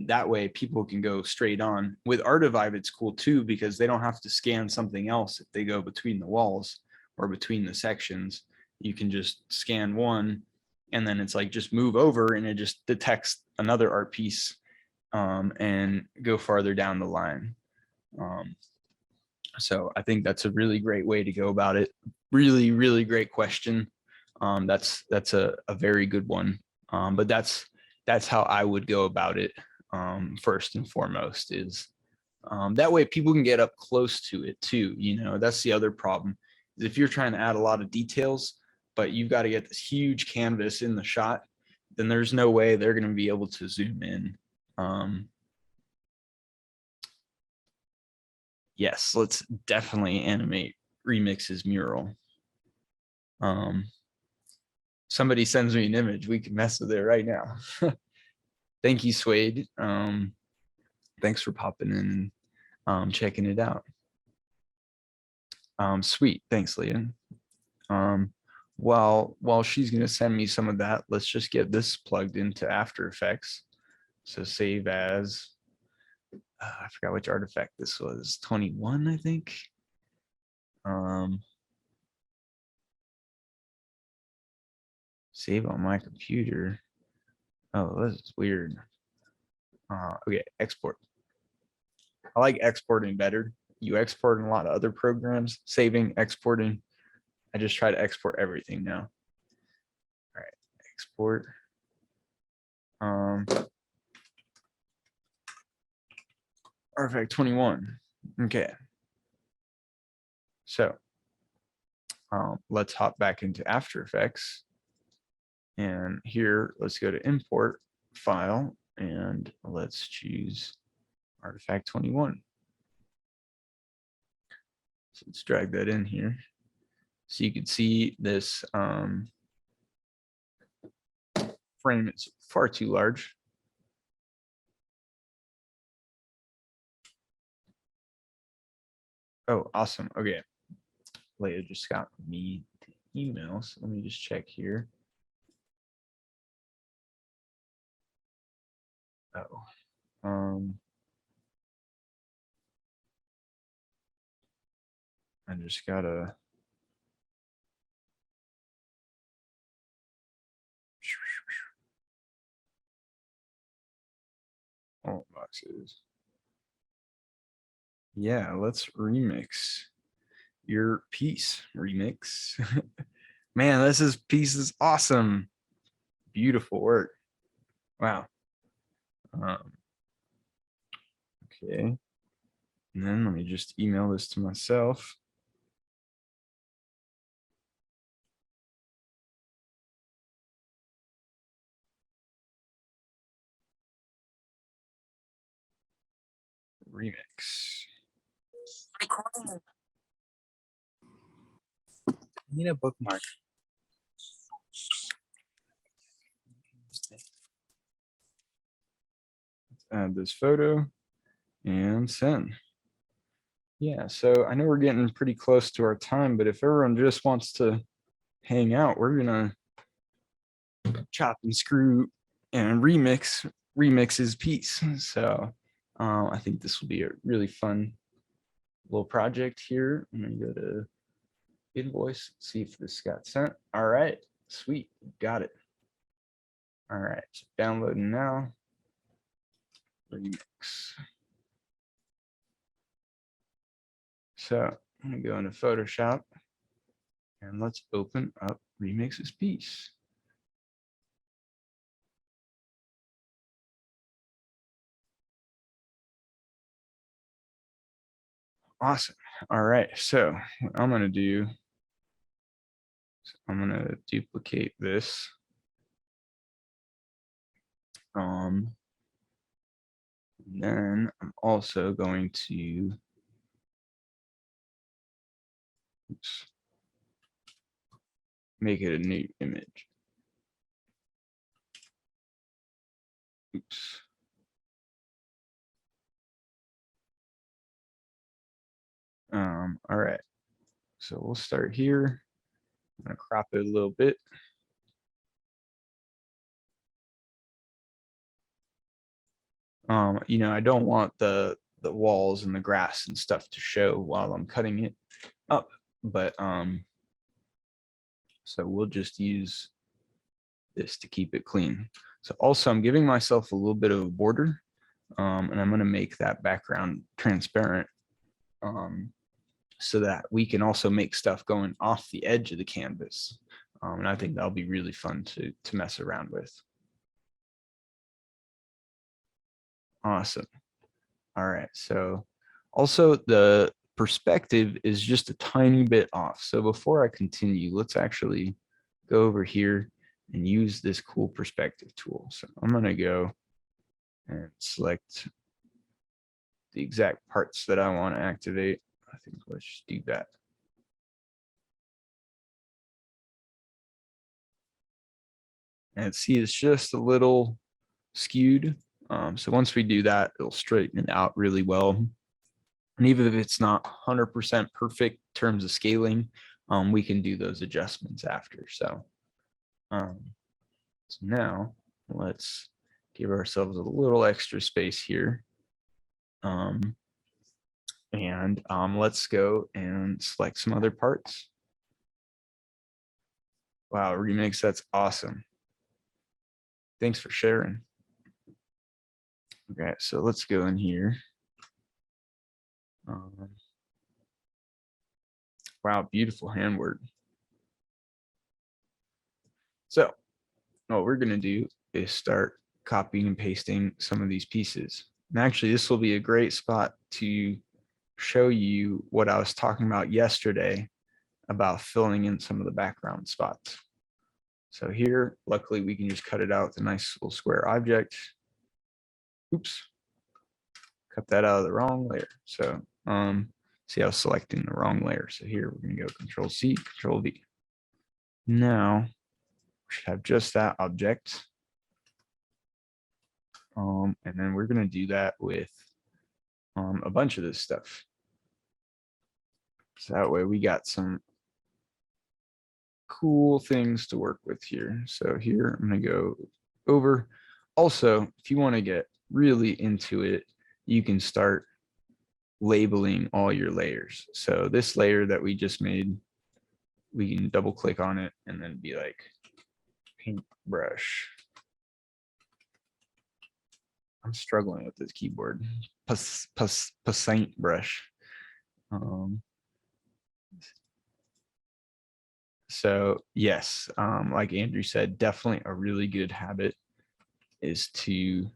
That way people can go straight on. With Artivive, it's cool too, because they don't have to scan something else if they go between the walls or between the sections. You can just scan one and then it's like just move over and it just detects another art piece and go farther down the line. So I think that's a really great way to go about it. Really, really great question. That's a very good one. But that's how I would go about it. First and foremost is that way people can get up close to it too. You know, that's the other problem is if you're trying to add a lot of details, but you've got to get this huge canvas in the shot, then there's no way they're going to be able to zoom in. Yes, let's definitely animate Remix's mural. Somebody sends me an image, we can mess with it right now. Thank you, Suede. Thanks for popping in and checking it out. Sweet, thanks, Leah. While she's gonna send me some of that, let's just get this plugged into After Effects. So save as, I forgot which artifact this was, 21, I think. Save on my computer. Oh, this is weird. Okay, export. I like exporting better. You export in a lot of other programs, saving, exporting. I just try to export everything now. All right, export. Artifact 21. Okay. So let's hop back into After Effects. And here, let's go to import file and let's choose Artifact 21. So let's drag that in here. So you can see this frame is far too large. Oh, awesome. Okay. Leia just got me the email. So let me just check here. Oh. I just gotta oh boxes. Yeah, let's remix your piece. Remix. Man, this piece is awesome. Beautiful work. Wow. Okay. And then let me just email this to myself. Remix. I need a bookmark. add this photo and send. Yeah, so I know we're getting pretty close to our time, but if everyone just wants to hang out, we're gonna chop and screw and remix his piece. So I think this will be a really fun little project here. I'm gonna go to invoice, see if this got sent. All right, sweet, got it. All right, so downloading now. Remix. So I'm gonna go into Photoshop and let's open up Remix's piece. Awesome. All right, so what I'm gonna do, I'm gonna duplicate this. And then I'm also going to, oops, make it a new image. Oops. All right, so we'll start here. I'm gonna crop it a little bit. You know, I don't want the walls and the grass and stuff to show while I'm cutting it up, but so we'll just use this to keep it clean. So also I'm giving myself a little bit of a border, and I'm going to make that background transparent, so that we can also make stuff going off the edge of the canvas. And I think that'll be really fun to mess around with. Awesome. All right, so also the perspective is just a tiny bit off. So before I continue, let's actually go over here and use this cool perspective tool. So I'm gonna go and select the exact parts that I want to activate. I think let's just do that. And see, it's just a little skewed. So once we do that, it'll straighten it out really well. And even if it's not 100% perfect in terms of scaling, we can do those adjustments after. So now let's give ourselves a little extra space here. And let's go and select some other parts. Wow, Remix, that's awesome. Thanks for sharing. Okay, so let's go in here. Wow, beautiful handwork. So what we're gonna do is start copying and pasting some of these pieces. And actually, this will be a great spot to show you what I was talking about yesterday about filling in some of the background spots. So here, luckily, we can just cut it out with a nice little square object. Oops, cut that out of the wrong layer. So see, I was selecting the wrong layer. So here we're gonna go Control C, Control V. Now we should have just that object. And then we're gonna do that with a bunch of this stuff. So that way we got some cool things to work with here. So here I'm gonna go over. Also, if you want to get really into it, you can start labeling all your layers. So this layer that we just made, we can double click on it and then be like paintbrush. I'm struggling with this keyboard. Paintbrush. So yes, like Andrew said, definitely a really good habit is to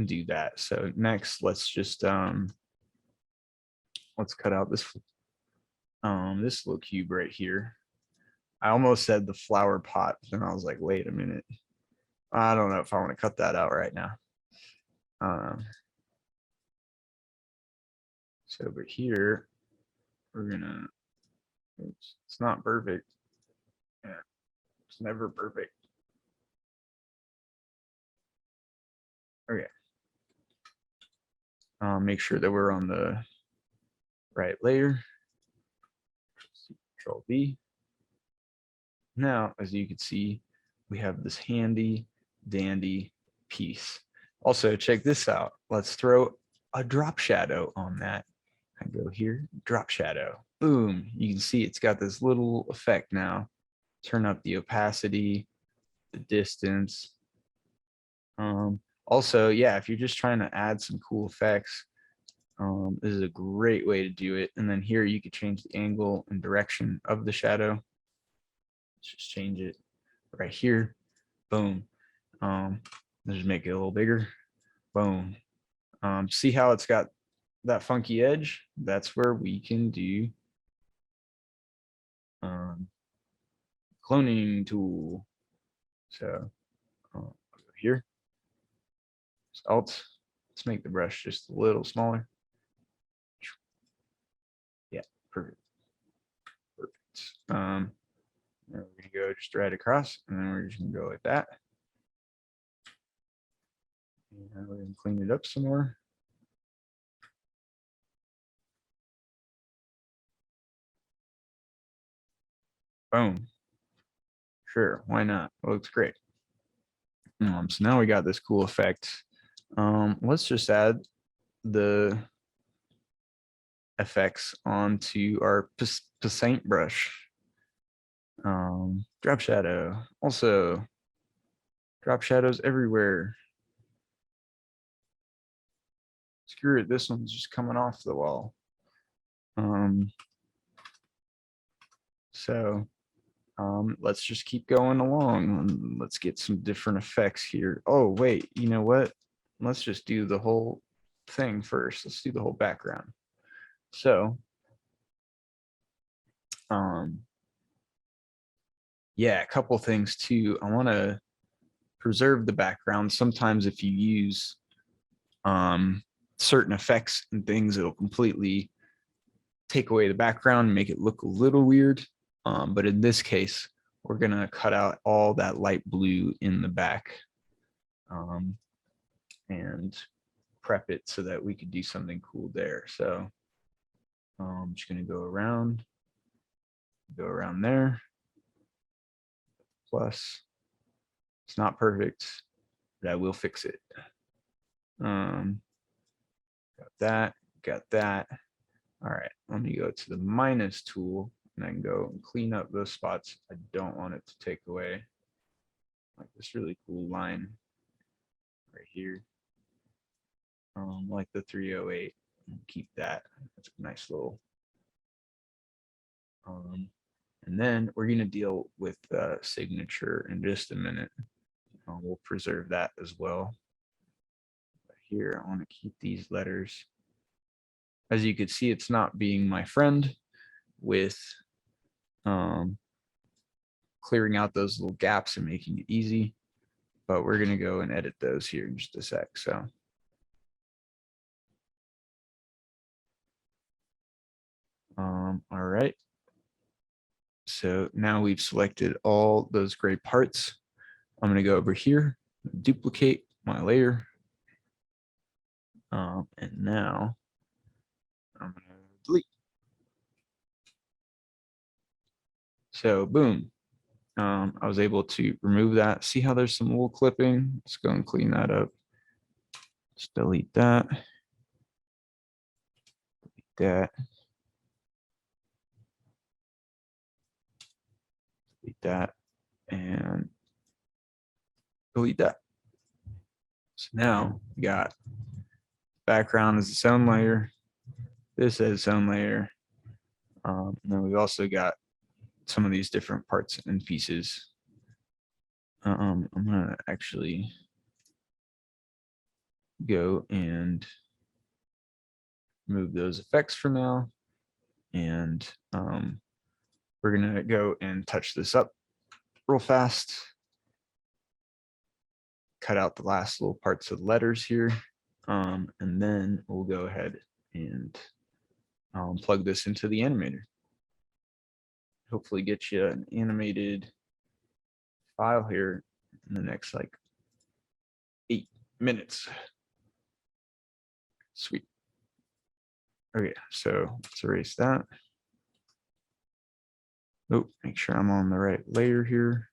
do that. So next, let's just let's cut out this this little cube right here. I almost said the flower pot, and I was like, wait a minute. I don't know if I want to cut that out right now. So over here, we're gonna, oops, it's not perfect. Yeah, it's never perfect. Okay. Make sure that we're on the right layer. Control V. Now, as you can see, we have this handy dandy piece. Also, check this out. Let's throw a drop shadow on that. I go here, drop shadow. Boom. You can see it's got this little effect now. Turn up the opacity, the distance. Also, yeah, if you're just trying to add some cool effects, this is a great way to do it. And then here you could change the angle and direction of the shadow. Let's just change it right here. Boom. Let's just make it a little bigger. Boom. See how it's got that funky edge? That's where we can do cloning tool. So go here. Alt. Let's make the brush just a little smaller. Yeah, perfect. Perfect. We're gonna go just right across, and then we're just gonna go like that. And we're gonna clean it up some more. Boom. Sure, why not? It looks great. So now we got this cool effect. Let's just add the effects onto our paint brush. Drop shadow. Also, drop shadows everywhere. Screw it, this one's just coming off the wall. Let's just keep going along. Let's get some different effects here. Oh, wait, you know what? Let's just do the whole thing first. Let's do the whole background. So, yeah, a couple things too. I want to preserve the background. Sometimes if you use certain effects and things, it'll completely take away the background and make it look a little weird. But in this case, we're gonna cut out all that light blue in the back and prep it so that we could do something cool there. So I'm just gonna go around there. Plus, it's not perfect, but I will fix it. Got that. All right, let me go to the minus tool and I can go and clean up those spots I don't want it to take away. Like this really cool line right here. Like the 308, keep that. That's a nice little. And then we're gonna deal with signature in just a minute. We'll preserve that as well. But here, I want to keep these letters. As you can see, it's not being my friend with clearing out those little gaps and making it easy. But we're gonna go and edit those here in just a sec. So. All right. So now we've selected all those gray parts. I'm going to go over here, duplicate my layer. And now I'm going to delete. So boom, I was able to remove that. See how there's some little clipping? Let's go and clean that up. Just delete that. Delete that. Delete that. And delete that. So now we got background as its own layer. This as its own layer. And then we've also got some of these different parts and pieces. I'm gonna actually go and move those effects for now. And we're gonna go and touch this up real fast. Cut out the last little parts of the letters here. And then we'll go ahead and plug this into the animator. Hopefully get you an animated file here in the next like 8 minutes. Sweet. Okay, so let's erase that. Oh, make sure I'm on the right layer here.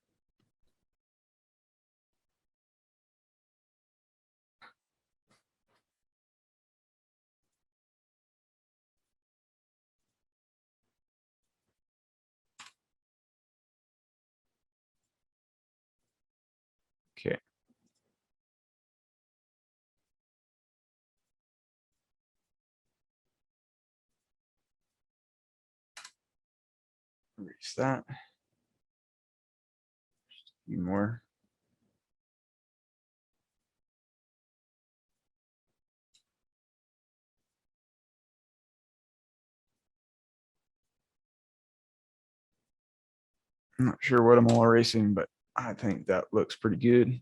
Okay. Erase that. A few more. I'm not sure what I'm all erasing, but I think that looks pretty good.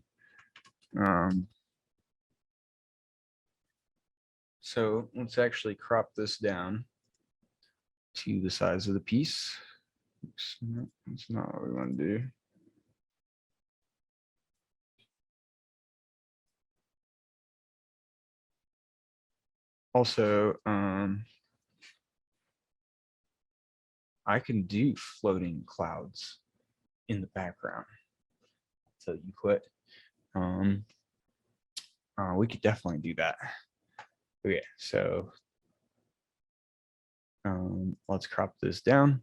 So let's actually crop this down to the size of the piece. Oops, no, that's not what we want to do. Also, I can do floating clouds in the background. So you put, we could definitely do that. Okay, so let's crop this down.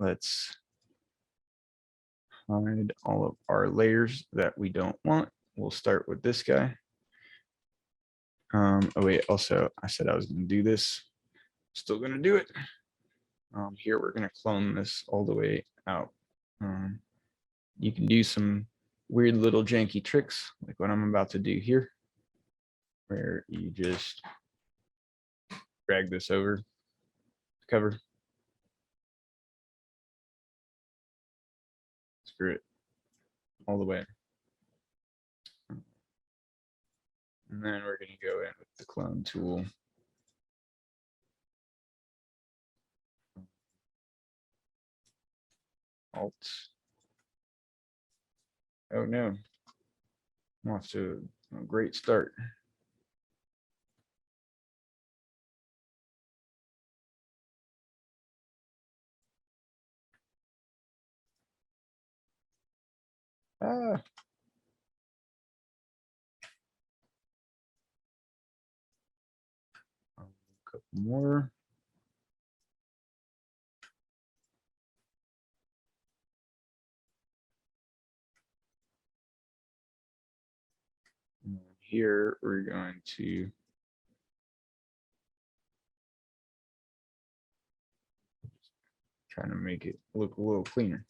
Let's hide all of our layers that we don't want. We'll start with this guy. Oh wait, also I said I was going to do this. Still going to do it. Here we're going to clone this all the way out. You can do some weird little janky tricks like what I'm about to do here, where you just drag this over the cover. Screw it all the way. And then we're going to go in with the clone tool. Alt. Oh no. I'm off to a great start. Ah. A couple more. And here we're going to try to make it look a little cleaner.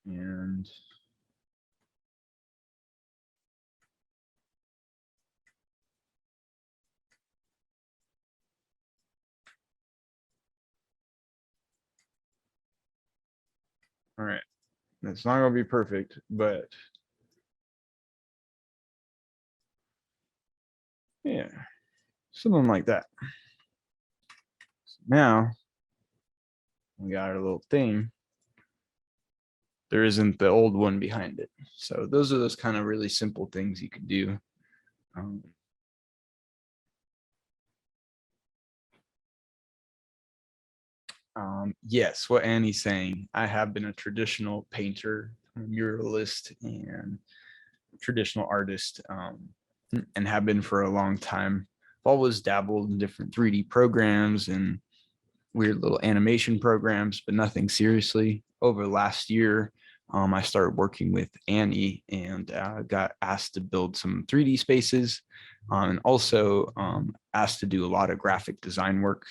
And all right, it's not going to be perfect, but yeah, something like that. So now we got our little thing. There isn't the old one behind it. So those are those kind of really simple things you could do. Yes, what Annie's saying, I have been a traditional painter, muralist, and traditional artist, and have been for a long time. I've always dabbled in different 3D programs and weird little animation programs, but nothing seriously. Over the last year, I started working with Annie and got asked to build some 3D spaces, and also asked to do a lot of graphic design work.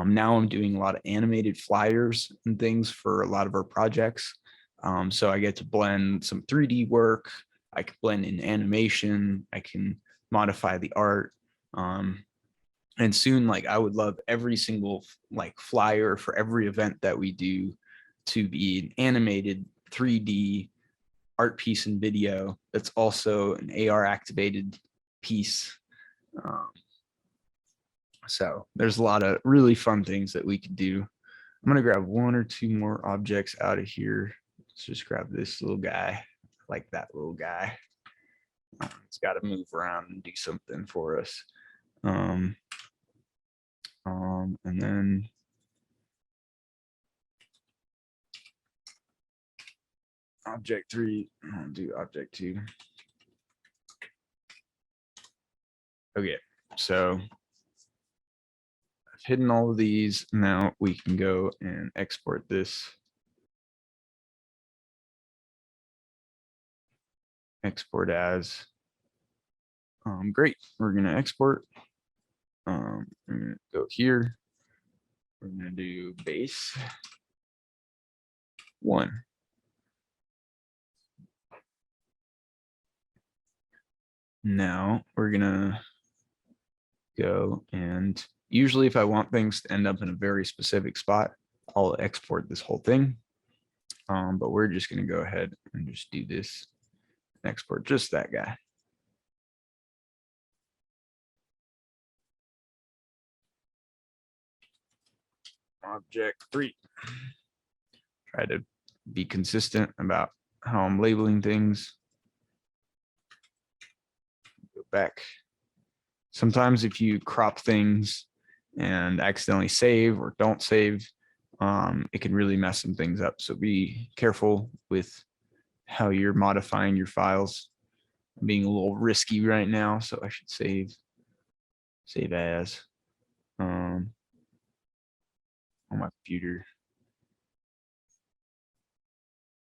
Now I'm doing a lot of animated flyers and things for a lot of our projects. So I get to blend some 3D work. I can blend in animation. I can modify the art. And soon, like, I would love every single like flyer for every event that we do to be an animated 3D art piece and video that's also an AR activated piece. So there's a lot of really fun things that we could do. I'm going to grab one or two more objects out of here let's just grab this little guy, like that little guy. It's got to move around and do something for us. And then object 3, I'll do object 2. Okay, so I've hidden all of these. Now we can go and export this. Export as. Great, we're gonna export. We're gonna go here. We're gonna do base 1. Now we're gonna go, and usually if I want things to end up in a very specific spot, I'll export this whole thing. But we're just gonna go ahead and just do this, export just that guy. Object 3. Try to be consistent about how I'm labeling things. Go back. Sometimes if you crop things and accidentally save or don't save, it can really mess some things up. So be careful with how you're modifying your files. I'm being a little risky right now, so I should save as on my computer.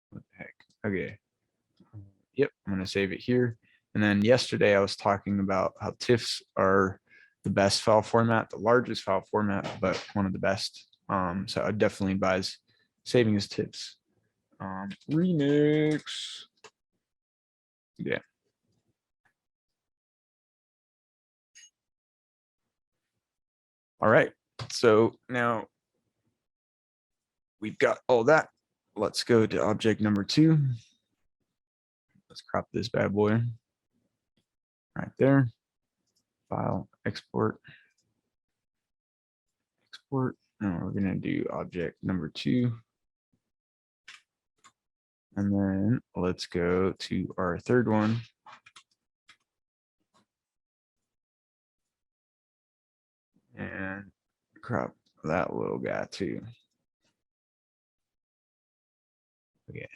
What the heck? Okay. Yep, I'm going to save it here. And then yesterday I was talking about how TIFFs are the best file format, the largest file format, but one of the best. So I definitely advise saving as TIFFs. Remix. Yeah. All right. So now we've got all that. Let's go to object number 2. Let's crop this bad boy right there. File, export. And we're going to do object number 2. And then let's go to our third one. And crop that little guy too. Okay.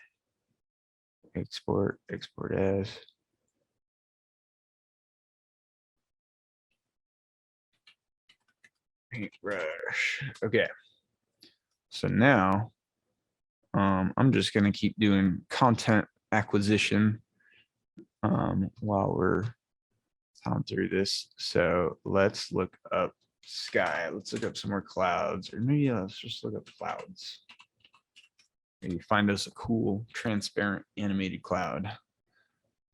Export as. Paintbrush. Okay. So now I'm just going to keep doing content acquisition while we're on through this. So let's look up sky. Let's look up some more clouds, or maybe let's just look up clouds. Maybe find us a cool, transparent, animated cloud.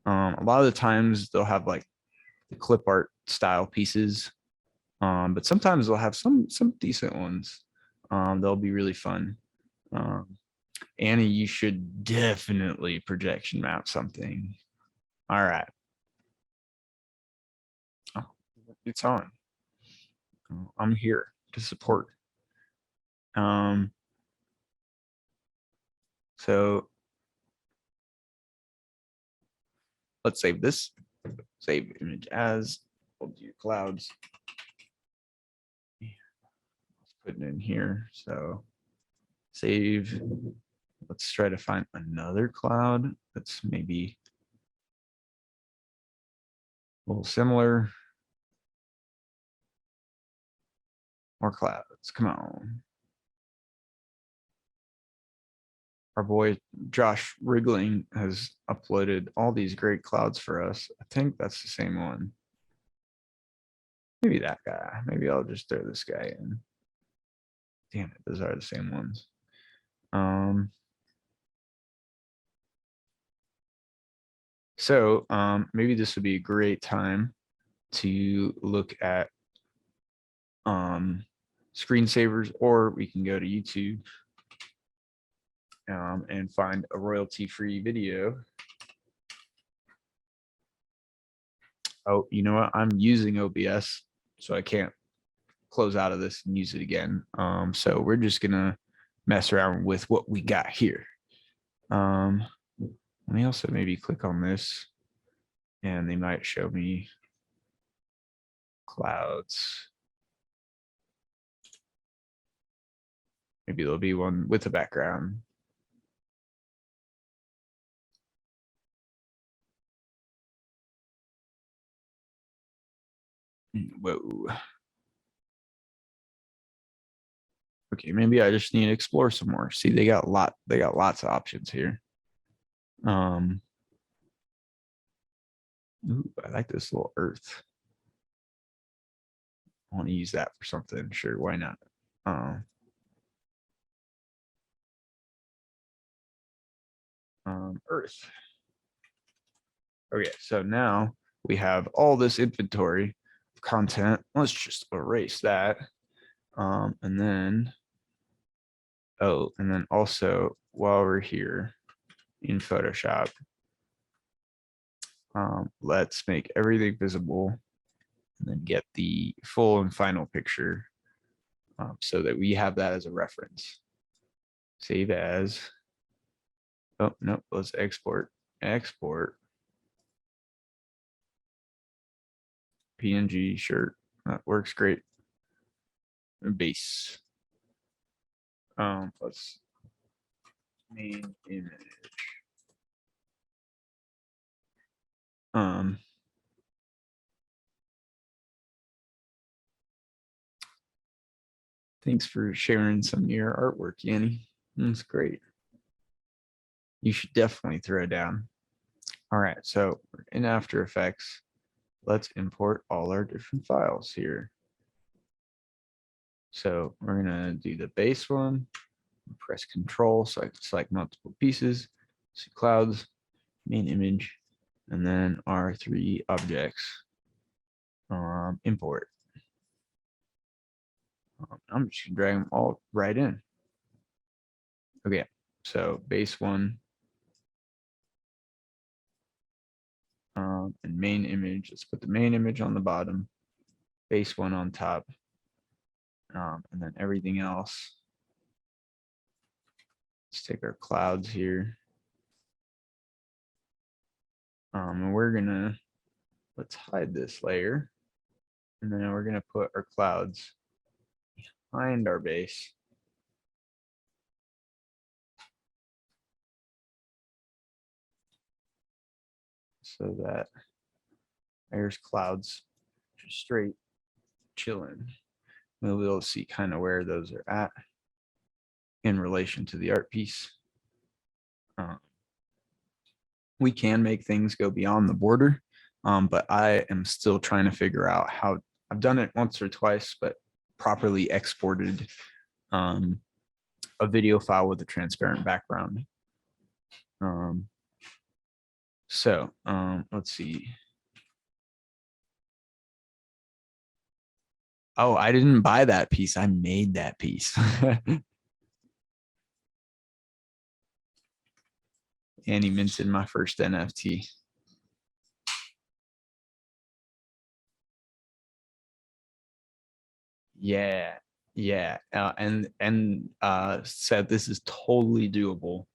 A lot of the times they'll have like the clip art style pieces, but sometimes they'll have some decent ones. They'll be really fun. Annie, you should definitely projection mount something. All right. Oh, it's on. I'm here to support. So let's save this. Save image as. We'll do clouds. Let's put it in here. So save. Let's try to find another cloud that's maybe a little similar. More clouds. Come on. Our boy Josh Wriggling has uploaded all these great clouds for us. I think that's the same one. Maybe that guy. Maybe I'll just throw this guy in. Damn it, those are the same ones. So maybe this would be a great time to look at screensavers, or we can go to YouTube and find a royalty-free video. Oh, you know what? I'm using OBS, so I can't close out of this and use it again. So we're just gonna mess around with what we got here. Let me also maybe click on this and they might show me clouds. Maybe there'll be one with a background. Whoa. Okay, maybe I just need to explore some more. See, they got lots of options here. Ooh, I like this little earth. I want to use that for something. Sure, why not? Earth. Okay, so now we have all this inventory of content. Let's just erase that. And then, and then also while we're here in Photoshop, let's make everything visible and then get the full and final picture so that we have that as a reference. Save as. Oh, no, let's export. Export. PNG, sure. That works great. Base. Let's main image. Thanks for sharing some of your artwork, Yanni. That's great. You should definitely throw down. All right, so in After Effects, let's import all our different files here. So we're gonna do the base one, press Control so I can select multiple pieces, see clouds, main image, and then our three objects. Import. I'm just gonna drag them all right in. Okay, so base one and main image. Let's put the main image on the bottom, base one on top, and then everything else. Let's take our clouds here. And we're gonna, let's hide this layer. And then we're gonna put our clouds behind our base. So that there's clouds just straight chilling. We'll be able to see kind of where those are at in relation to the art piece. We can make things go beyond the border, but I am still trying to figure out how. I've done it once or twice, but properly exported a video file with a transparent background. So let's see. Oh, I didn't buy that piece. I made that piece. And he minted my first NFT. Yeah, yeah, and said this is totally doable.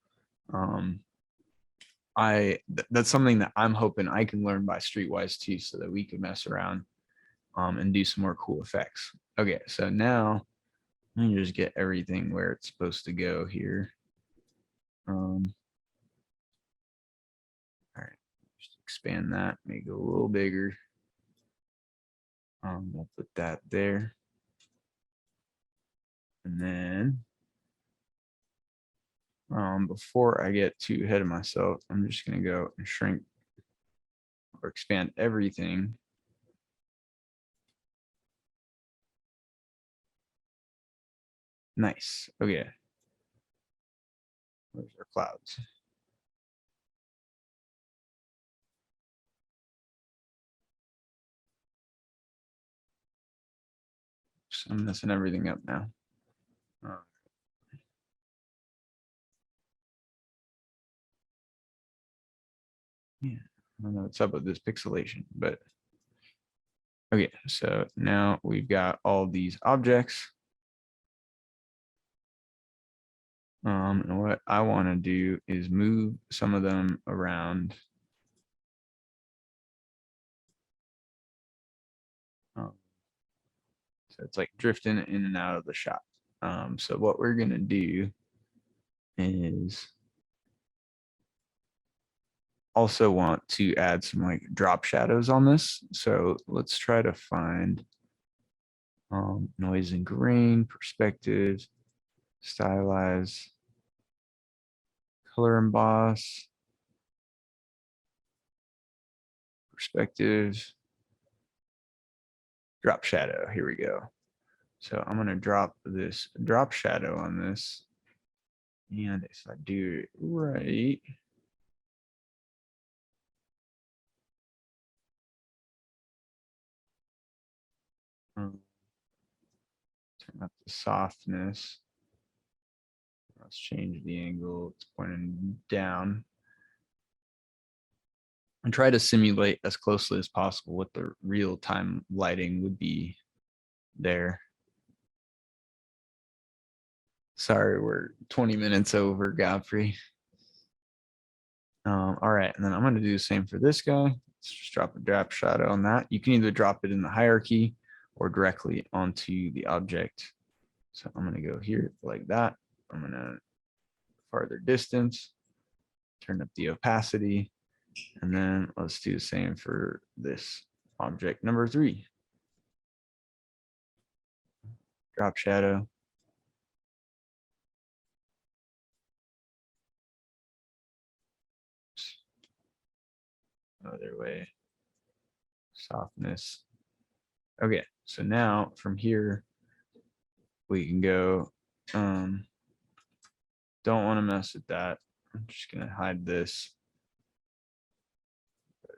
That's something that I'm hoping I can learn by Streetwise too, so that we can mess around and do some more cool effects. Okay, so now let me just get everything where it's supposed to go here. All right, just expand that, make it a little bigger. We'll put that there. And then before I get too ahead of myself, I'm just gonna go and shrink or expand everything. Nice. Okay. Where's our clouds? So I'm messing everything up now. Yeah, I don't know what's up with this pixelation, but okay, so now we've got all these objects. And what I want to do is move some of them around. So it's like drifting in and out of the shot. So what we're going to do is also want to add some like drop shadows on this. So let's try to find noise and grain, perspective, stylize, color emboss, perspective, drop shadow. Here we go. So I'm going to drop this drop shadow on this. And if I do it right, turn up the softness. Let's change the angle. It's pointing down. And try to simulate as closely as possible what the real-time lighting would be there. Sorry, we're 20 minutes over, Godfrey. All right, and then I'm going to do the same for this guy. Let's just drop a drop shadow on that. You can either drop it in the hierarchy or directly onto the object. So I'm going to go here like that. I'm going to farther distance, turn up the opacity, and then let's do the same for this object number 3. Drop shadow. Other way. Softness. Okay, so now from here, we can go, don't want to mess with that. I'm just going to hide this.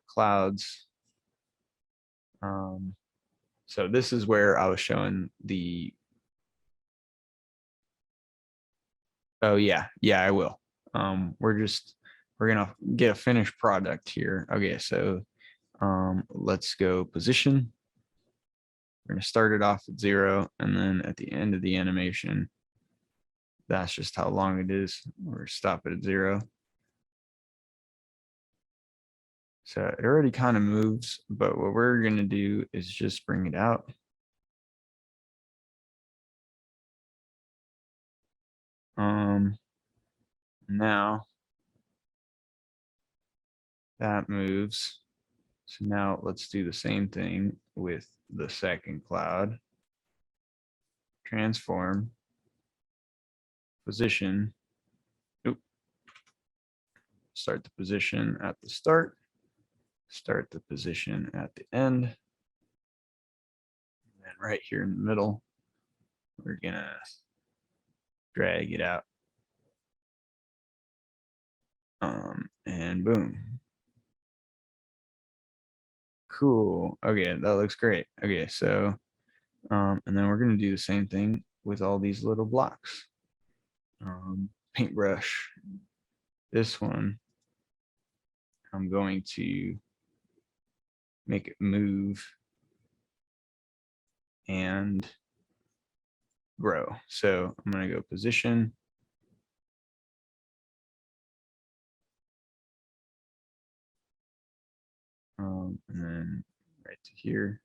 Clouds. So this is where I was showing the, oh yeah, I will. We're gonna get a finished product here. Okay, so let's go position. We're gonna start it off at 0, and then at the end of the animation, that's just how long it is. We're stop it at 0. So it already kind of moves, but what we're gonna do is just bring it out. Now that moves. So now let's do the same thing with the second cloud. Transform, position. Oop. Start the position at the start. Start the position at the end. And then right here in the middle, we're gonna drag it out. And boom. Cool. Okay, that looks great. Okay, so and then we're gonna do the same thing with all these little blocks. Paintbrush. This one, I'm going to make it move and grow. So I'm going to go position. And then right to here.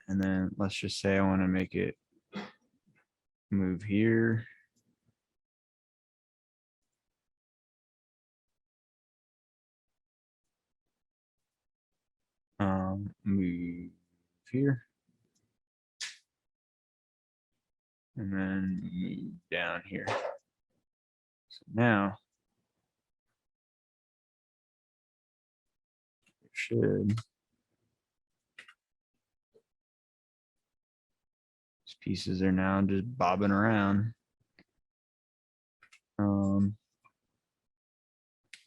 And then let's just say I want to make it move here. Move here. And then move down here. So now it should. These pieces are now just bobbing around.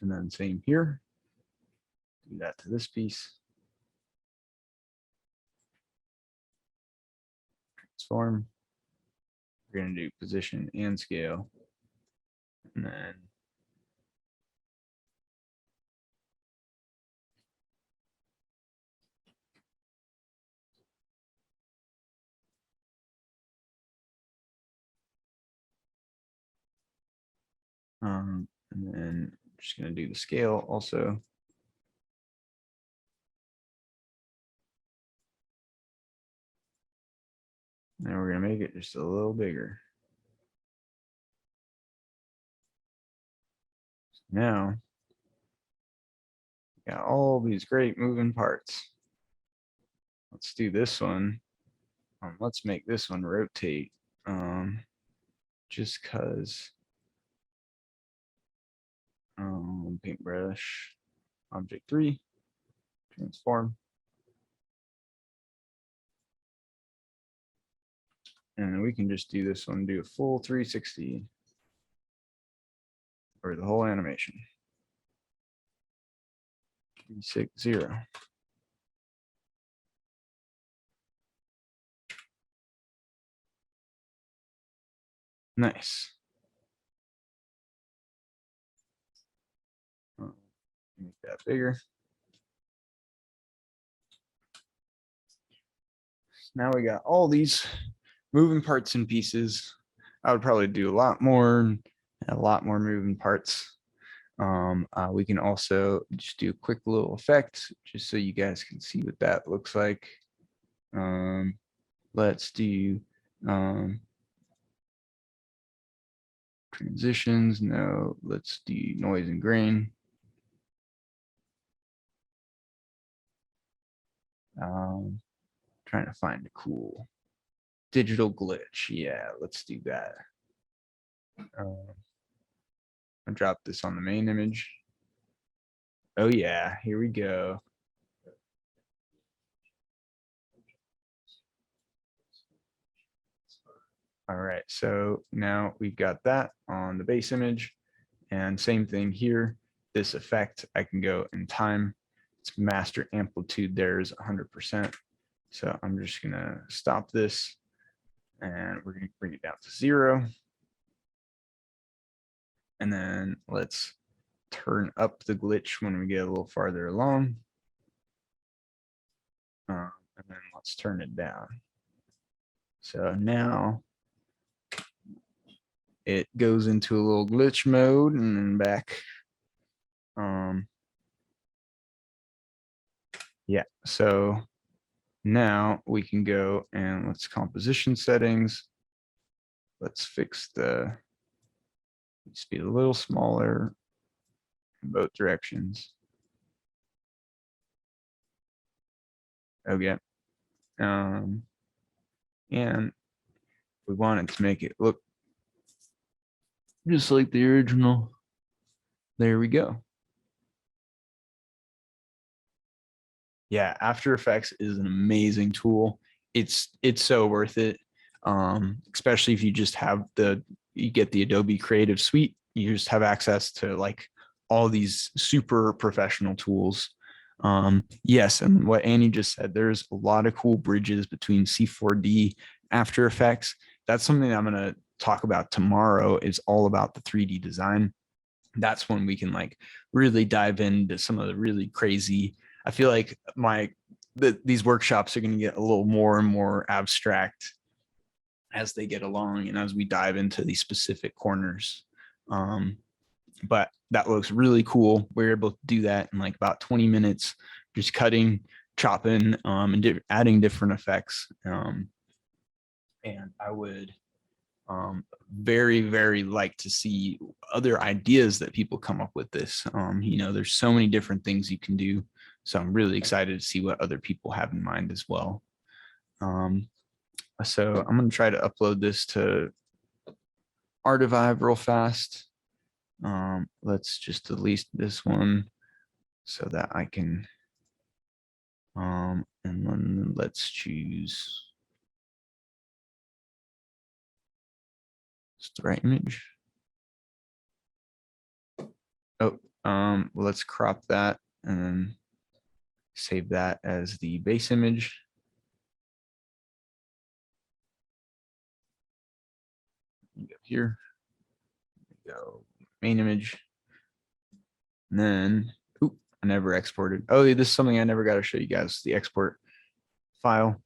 And then same here. Do that to this piece. Transform. We're going to do position and scale. And then And then just going to do the scale also. And we're going to make it just a little bigger. Now, got all these great moving parts. Let's do this one. Let's make this one rotate. Just because. Paintbrush, object 3, transform. And we can just do this one, do a full 360 or the whole animation. 360. Nice. Make that bigger. Now we got all these moving parts and pieces. I would probably do a lot more moving parts. We can also just do a quick little effect just so you guys can see what that looks like. Let's do transitions. No, let's do noise and grain. Trying to find a cool digital glitch. Yeah, let's do that. I'll drop this on the main image. Oh yeah, here we go. All right, so now we've got that on the base image, and same thing here. This effect, I can go in time. Its master amplitude there is 100%. So I'm just gonna stop this, and we're gonna bring it down to 0. And then let's turn up the glitch when we get a little farther along. And then let's turn it down. So now it goes into a little glitch mode and then back. Yeah, so now we can go and let's composition settings. Let's fix the speed a little smaller in both directions. Okay. And we wanted to make it look just like the original. There we go. Yeah, After Effects is an amazing tool. It's so worth it. Especially if you just have you get the Adobe Creative Suite, you just have access to like all these super professional tools. Yes, and what Annie just said, there's a lot of cool bridges between C4D, After Effects. That's something I'm gonna talk about tomorrow, is all about the 3D design. That's when we can like really dive into some of the really crazy. I feel like these workshops are going to get a little more and more abstract as they get along and as we dive into these specific corners. But that looks really cool. We're able to do that in like about 20 minutes, just cutting, chopping, and adding different effects. And I would very, very like to see other ideas that people come up with this. There's so many different things you can do. So I'm really excited to see what other people have in mind as well. So I'm going to try to upload this to Artivive real fast. Let's just delete this one so that I can, and then let's choose just the right image. Oh, let's crop that and then save that as the base image. Go here, go main image, and then I never exported. Oh, this is something I never got to show you guys. The export file,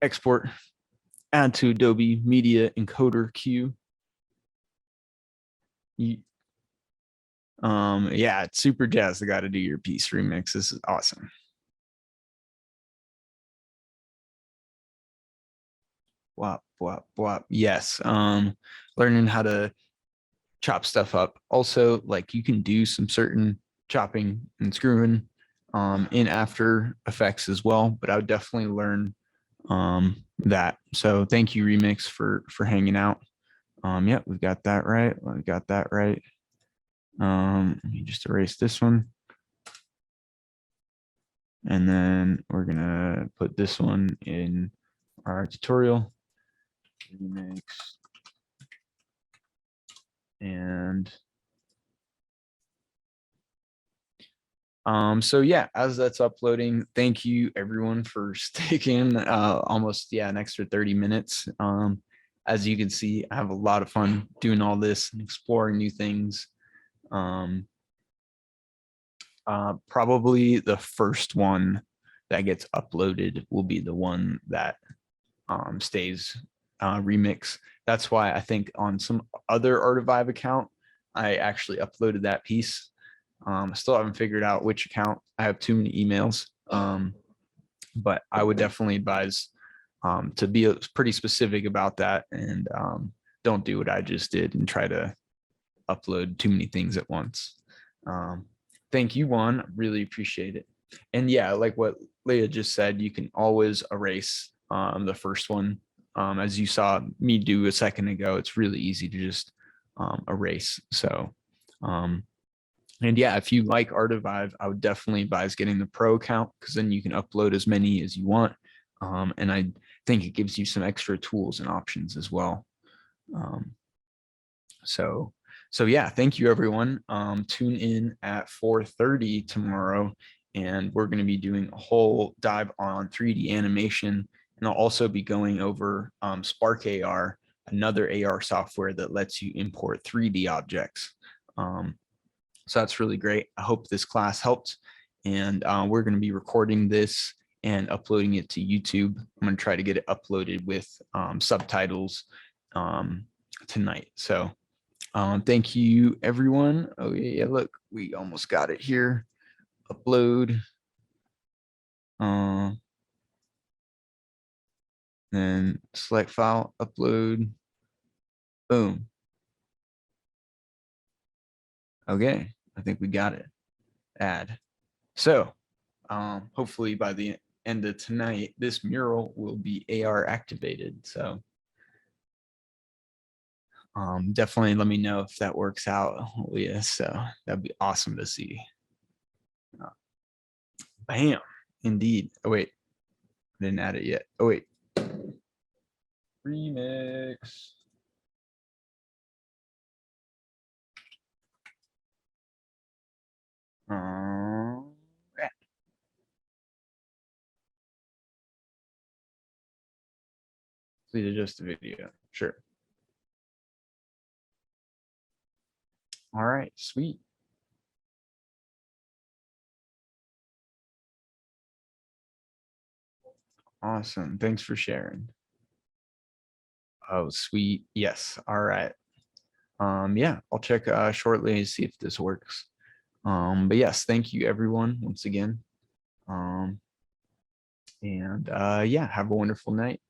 export, add to Adobe Media Encoder queue. Yeah, it's super jazzed. I got to do your piece remix. This is awesome. Wop, wop, wop. Yes. Learning how to chop stuff up. Also, like you can do some certain chopping and screwing in After Effects as well, but I would definitely learn that. So thank you, Remix, for hanging out. Yeah, we've got that right. We got that right. Let me just erase this one. And then we're gonna put this one in our tutorial. Remix. And so yeah, as that's uploading, thank you everyone for sticking almost an extra 30 minutes. As you can see, I have a lot of fun doing all this and exploring new things. Probably the first one that gets uploaded will be the one that stays remix. That's why I think on some other Artivive account, I actually uploaded that piece. I still haven't figured out which account. I have too many emails, but I would definitely advise to be pretty specific about that and don't do what I just did and try to upload too many things at once. Thank you, Juan. Really appreciate it. And yeah, like what Leah just said, you can always erase the first one. As you saw me do a second ago, it's really easy to just erase. So, and yeah, if you like Artivive, I would definitely advise getting the pro account because then you can upload as many as you want. And I think it gives you some extra tools and options as well. So yeah, thank you everyone. Tune in at 4:30 tomorrow, and we're going to be doing a whole dive on 3D animation, and I'll also be going over Spark AR, another AR software that lets you import 3D objects. So that's really great. I hope this class helped, and we're going to be recording this and uploading it to YouTube. I'm going to try to get it uploaded with subtitles tonight. So thank you, everyone. Oh yeah, look, we almost got it here. Upload. Then select file, upload. Boom. Okay, I think we got it. Add. So hopefully by the end of tonight, this mural will be AR activated. So definitely let me know if that works out. Yeah, so that'd be awesome to see. Bam, indeed. Oh wait, I didn't add it yet. Oh wait. Remix. Yeah. Please adjust the video. Sure. All right, sweet. Awesome. Thanks for sharing. Oh, sweet. Yes. All right. Yeah, I'll check shortly and see if this works. But yes, thank you everyone once again. And yeah, have a wonderful night.